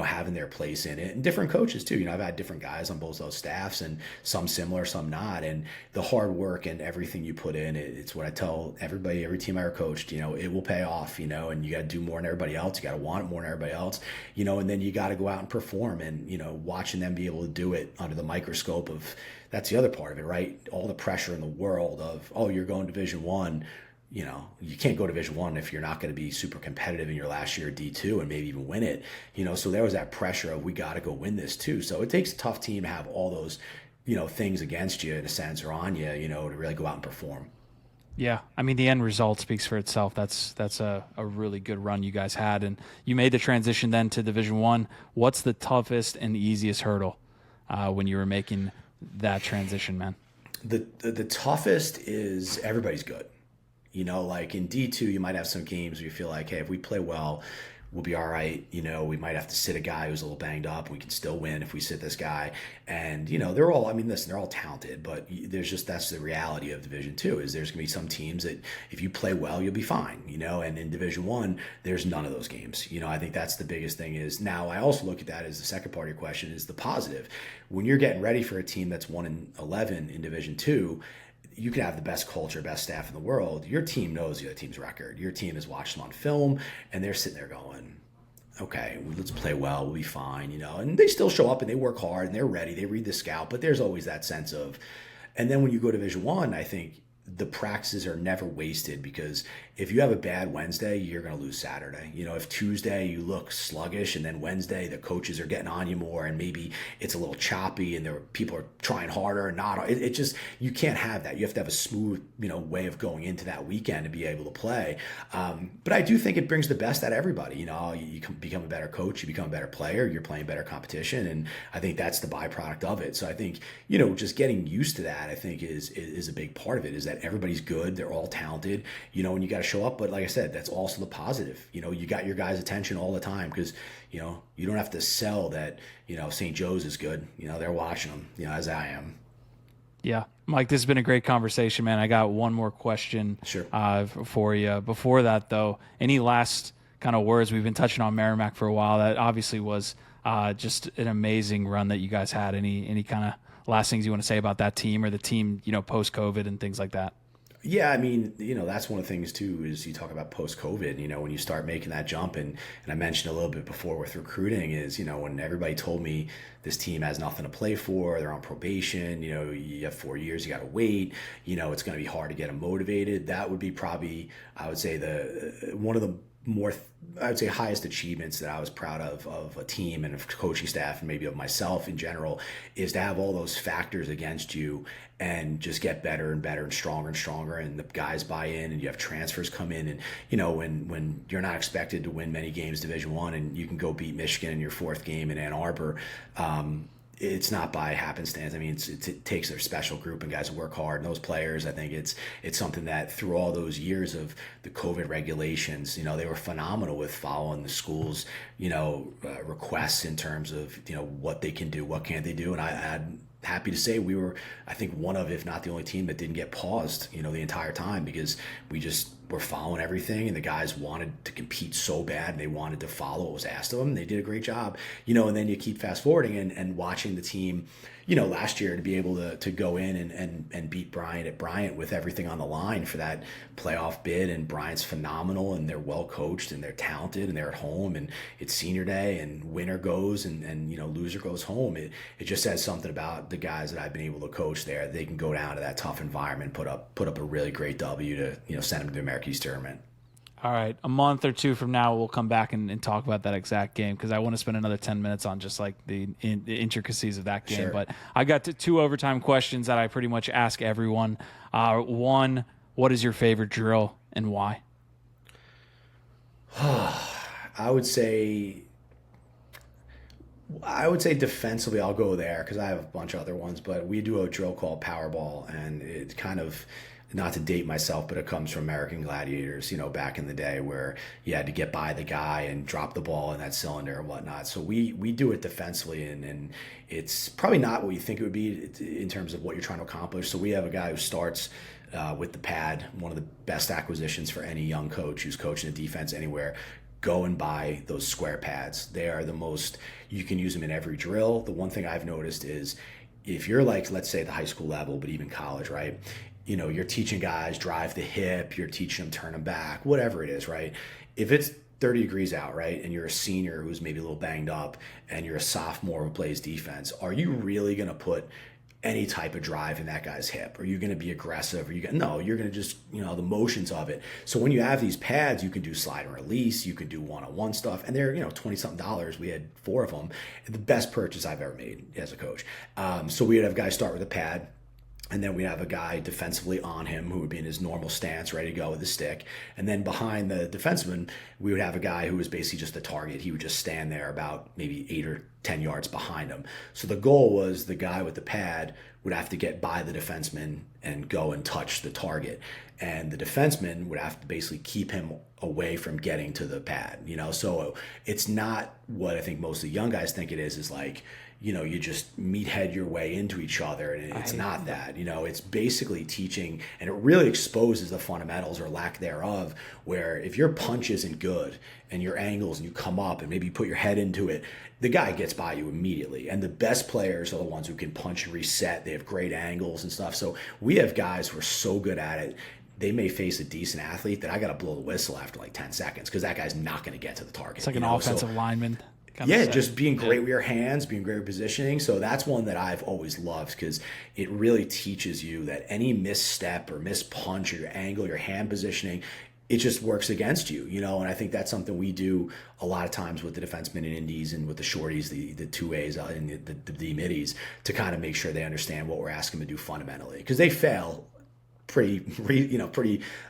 having their place in it, and different coaches too. I've had different guys on both those staffs, and some similar, some not. And the hard work and everything you put in, it's what I tell everybody, every team I ever coached, it will pay off, and you got to do more than everybody else. You got to want it more than everybody else, and then you got to go out and perform. And, watching them be able to do it under the microscope of, that's the other part of it, right? All the pressure in the world of, oh, you're going Division I. You can't go Division I if you're not going to be super competitive in your last year at D2 and maybe even win it. So there was that pressure of, we got to go win this too. So it takes a tough team to have all those, things against you in a sense, or on you, to really go out and perform. Yeah, the end result speaks for itself. That's a really good run you guys had, and you made the transition then to Division I. What's the toughest and easiest hurdle when you were making that transition, man? The toughest is everybody's good. Like in D2, you might have some games where you feel like, hey, if we play well, we'll be all right. We might have to sit a guy who's a little banged up. We can still win if we sit this guy. And, they're all, listen, they're all talented, but that's the reality of Division Two is there's going to be some teams that if you play well, you'll be fine, and in Division One, there's none of those games. I think that's the biggest thing is now I also look at that as the second part of your question is the positive. When you're getting ready for a team that's 1-11 in Division Two, you can have the best culture, best staff in the world. Your team knows the other team's record. Your team has watched them on film, and they're sitting there going, okay, let's play well. We'll be fine, And they still show up, and they work hard, and they're ready. They read the scout, but there's always that sense of – and then when you go to Division One, I think the practices are never wasted because if you have a bad Wednesday, you're going to lose Saturday. If Tuesday you look sluggish and then Wednesday the coaches are getting on you more and maybe it's a little choppy and people are trying harder and not, it just, you can't have that. You have to have a smooth, way of going into that weekend to be able to play. But I do think it brings the best out of everybody. You become a better coach, you become a better player, you're playing better competition. And I think that's the byproduct of it. So I think, just getting used to that, I think is a big part of it is that everybody's good. They're all talented, and you got to show up. But like I said, that's also the positive. You got your guys' attention all the time because, you don't have to sell that, St. Joe's is good. They're watching them, as I am. Yeah. Mike, this has been a great conversation, man. I got one more question Sure. For you. Before that, though, any last kind of words? We've been touching on Merrimack for a while. That obviously was just an amazing run that you guys had. Any kind of last things you want to say about that team or the team, post-COVID and things like that? Yeah, that's one of the things too is you talk about post-COVID, when you start making that jump and I mentioned a little bit before with recruiting is, when everybody told me this team has nothing to play for, they're on probation, you have 4 years, you got to wait, it's going to be hard to get them motivated. That would be probably, I would say one of the more, I would say, highest achievements that I was proud of a team and of coaching staff and maybe of myself in general is to have all those factors against you and just get better and better and stronger and the guys buy in and you have transfers come in and when you're not expected to win many games Division One and you can go beat Michigan in your fourth game in Ann Arbor, it's not by happenstance. It takes their special group and guys who work hard. And those players, I think it's something that through all those years of the COVID regulations, they were phenomenal with following the schools, requests in terms of, what they can do, what can't they do. And I'm happy to say we were, I think, one of, if not the only team that didn't get paused, the entire time because we just were following everything and the guys wanted to compete so bad and they wanted to follow what was asked of them. They did a great job, and then you keep fast forwarding and watching the team, last year to be able to go in and beat Bryant at Bryant with everything on the line for that playoff bid. And Bryant's phenomenal and they're well coached and they're talented and they're at home and it's senior day and winner goes and loser goes home. It just says something about the guys that I've been able to coach there. They can go down to that tough environment, put up a really great W to send them to the American East Tournament. All right. A month or two from now, we'll come back and talk about that exact game because I want to spend another 10 minutes on just like the intricacies of that game. Sure. But I got two overtime questions that I pretty much ask everyone. One, what is your favorite drill and why? I would say defensively, I'll go there because I have a bunch of other ones, but we do a drill called Powerball, and it's kind of, not to date myself, but it comes from American Gladiators, back in the day where you had to get by the guy and drop the ball in that cylinder and whatnot. So we do it defensively, and it's probably not what you think it would be in terms of what you're trying to accomplish. So we have a guy who starts with the pad, one of the best acquisitions for any young coach who's coaching a defense anywhere. Go and buy those square pads. They are the most, you can use them in every drill. The one thing I've noticed is if you're like, let's say the high school level, but even college, right? You're teaching guys drive the hip, you're teaching them turn them back, whatever it is, right? If it's 30 degrees out, right, and you're a senior who's maybe a little banged up and you're a sophomore who plays defense, are you really going to put any type of drive in that guy's hip? Are you going to be aggressive? No, you're going to just, the motions of it. So when you have these pads, you can do slide and release, you can do one-on-one stuff, and they're, $20-something. We had 4 of them. The best purchase I've ever made as a coach. So we would have guys start with a pad. And then we have a guy defensively on him who would be in his normal stance, ready to go with the stick. And then behind the defenseman, we would have a guy who was basically just the target. He would just stand there about maybe 8 or 10 yards behind him. So the goal was the guy with the pad would have to get by the defenseman and go and touch the target. And the defenseman would have to basically keep him away from getting to the pad, So it's not what I think most of the young guys think it is like, you just meathead your way into each other. And it's not that, it's basically teaching, and it really exposes the fundamentals or lack thereof, where if your punch isn't good and your angles and you come up and maybe you put your head into it, the guy gets by you immediately. And the best players are the ones who can punch and reset. They have great angles and stuff. So we have guys who are so good at it. They may face a decent athlete that I got to blow the whistle after like 10 seconds because that guy's not going to get to the target. It's like an offensive lineman. Yeah, just being great with your hands, being great with positioning. So that's one that I've always loved because it really teaches you that any misstep or mispunch or your angle, your hand positioning, it just works against you, And I think that's something we do a lot of times with the defensemen in indies and with the shorties, the 2As and the middies, to kind of make sure they understand what we're asking them to do fundamentally because they fail pretty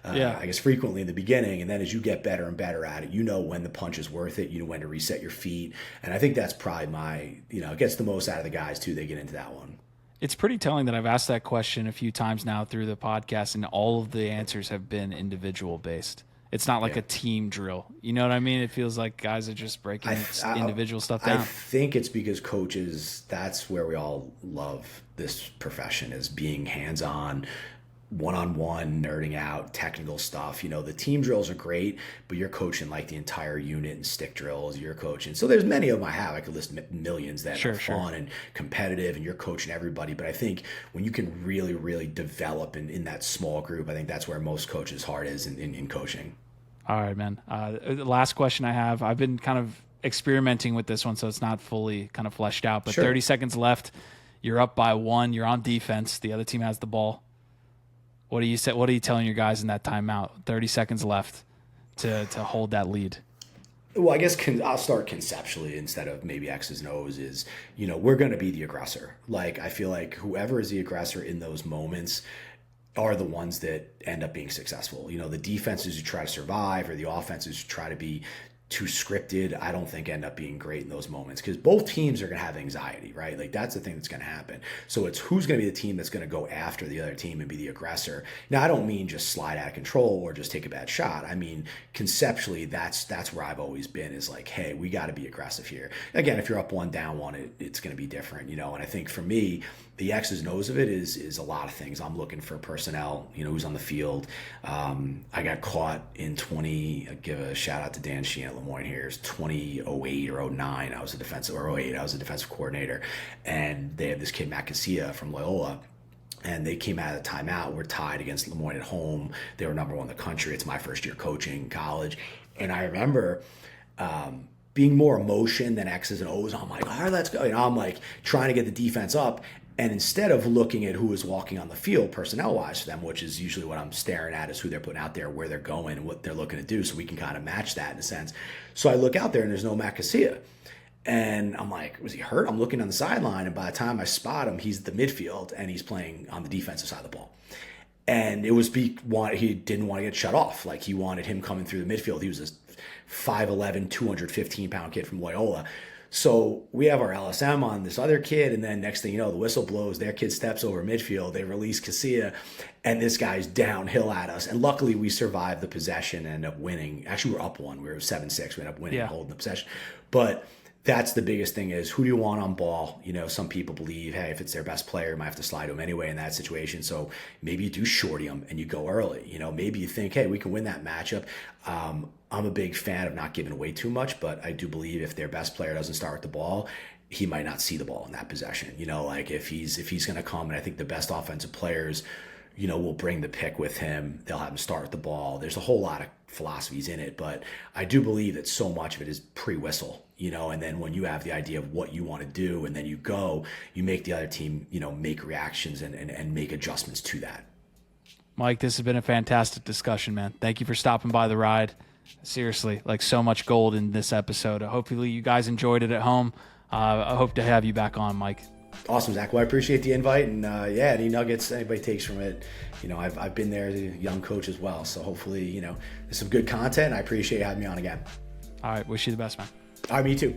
I guess frequently in the beginning, and then as you get better and better at it, when the punch is worth it, when to reset your feet. And I think that's probably it gets the most out of the guys too. They get into that one. It's pretty telling that I've asked that question a few times now through the podcast, and all of the answers have been individual based. It's not like a team drill. You know what I mean? It feels like guys are just breaking individual stuff down. I think it's because coaches, that's where we all love this profession, is being hands-on, one-on-one, nerding out, technical stuff. The team drills are great, but you're coaching like the entire unit and stick drills. You're coaching. So there's many of them I have. I could list millions that are fun and competitive, and you're coaching everybody. But I think when you can really, really develop in that small group, I think that's where most coaches' heart is in coaching. All right, man. The last question I have, I've been kind of experimenting with this one, so it's not fully kind of fleshed out. But 30 seconds left. You're up by 1. You're on defense. The other team has the ball. What do you say? What are you telling your guys in that timeout? 30 seconds left to hold that lead. Well, I guess I'll start conceptually instead of maybe X's and O's is, we're going to be the aggressor. Like, I feel like whoever is the aggressor in those moments are the ones that end up being successful. The defenses who try to survive or the offenses who try to be too scripted, I don't think end up being great in those moments because both teams are going to have anxiety, right? Like that's the thing that's going to happen. So it's who's going to be the team that's going to go after the other team and be the aggressor. Now, I don't mean just slide out of control or just take a bad shot. I mean, conceptually, that's where I've always been is like, hey, we got to be aggressive here. Again, if you're up 1, down 1, it's going to be different, And I think for me, the X's and O's of it is a lot of things. I'm looking for personnel, who's on the field. I got caught in I give a shout out to Dan Sheehan at Lemoyne here. It's 2008 or 09. I was a defensive coordinator. And they had this kid, Matt Casilla from Loyola. And they came out of the timeout. We're tied against Lemoyne at home. They were number 1 in the country. It's my first year coaching college. And I remember being more emotion than X's and O's. I'm like, all right, let's go. I'm like trying to get the defense up. And instead of looking at who is walking on the field personnel-wise for them, which is usually what I'm staring at is who they're putting out there, where they're going, and what they're looking to do so we can kind of match that in a sense. So I look out there, and there's no Matt Casilla. And I'm like, was he hurt? I'm looking on the sideline, and by the time I spot him, he's at the midfield, and he's playing on the defensive side of the ball. And it was he didn't want to get shut off. Like, he wanted him coming through the midfield. He was a 5'11", 215-pound kid from Loyola. So we have our LSM on this other kid, and then next thing you know, the whistle blows, their kid steps over midfield, they release Casilla, and this guy's downhill at us. And luckily we survived the possession and end up winning. Actually, we're up 1. We were 7-6. We ended up winning and holding the possession. But that's the biggest thing is who do you want on ball? Some people believe, hey, if it's their best player, you might have to slide to him anyway in that situation. So maybe you do shorty him and you go early. Maybe you think, hey, we can win that matchup. I'm a big fan of not giving away too much, but I do believe if their best player doesn't start with the ball, he might not see the ball in that possession. Like if he's going to come, and I think the best offensive players, will bring the pick with him. They'll have him start with the ball. There's a whole lot of philosophies in it, but I do believe that so much of it is pre-whistle, and then when you have the idea of what you want to do and then you go, you make the other team, make reactions and make adjustments to that. Mike, this has been a fantastic discussion, man. Thank you for stopping by the ride. Seriously, like so much gold in this episode. Hopefully you guys enjoyed it at home. I hope to have you back on, Mike. Awesome, Zach. Well, I appreciate the invite, and yeah, any nuggets anybody takes from it, I've been there as a young coach as well. So hopefully, there's some good content. I appreciate you having me on again. All right. Wish you the best, man. All right, me too.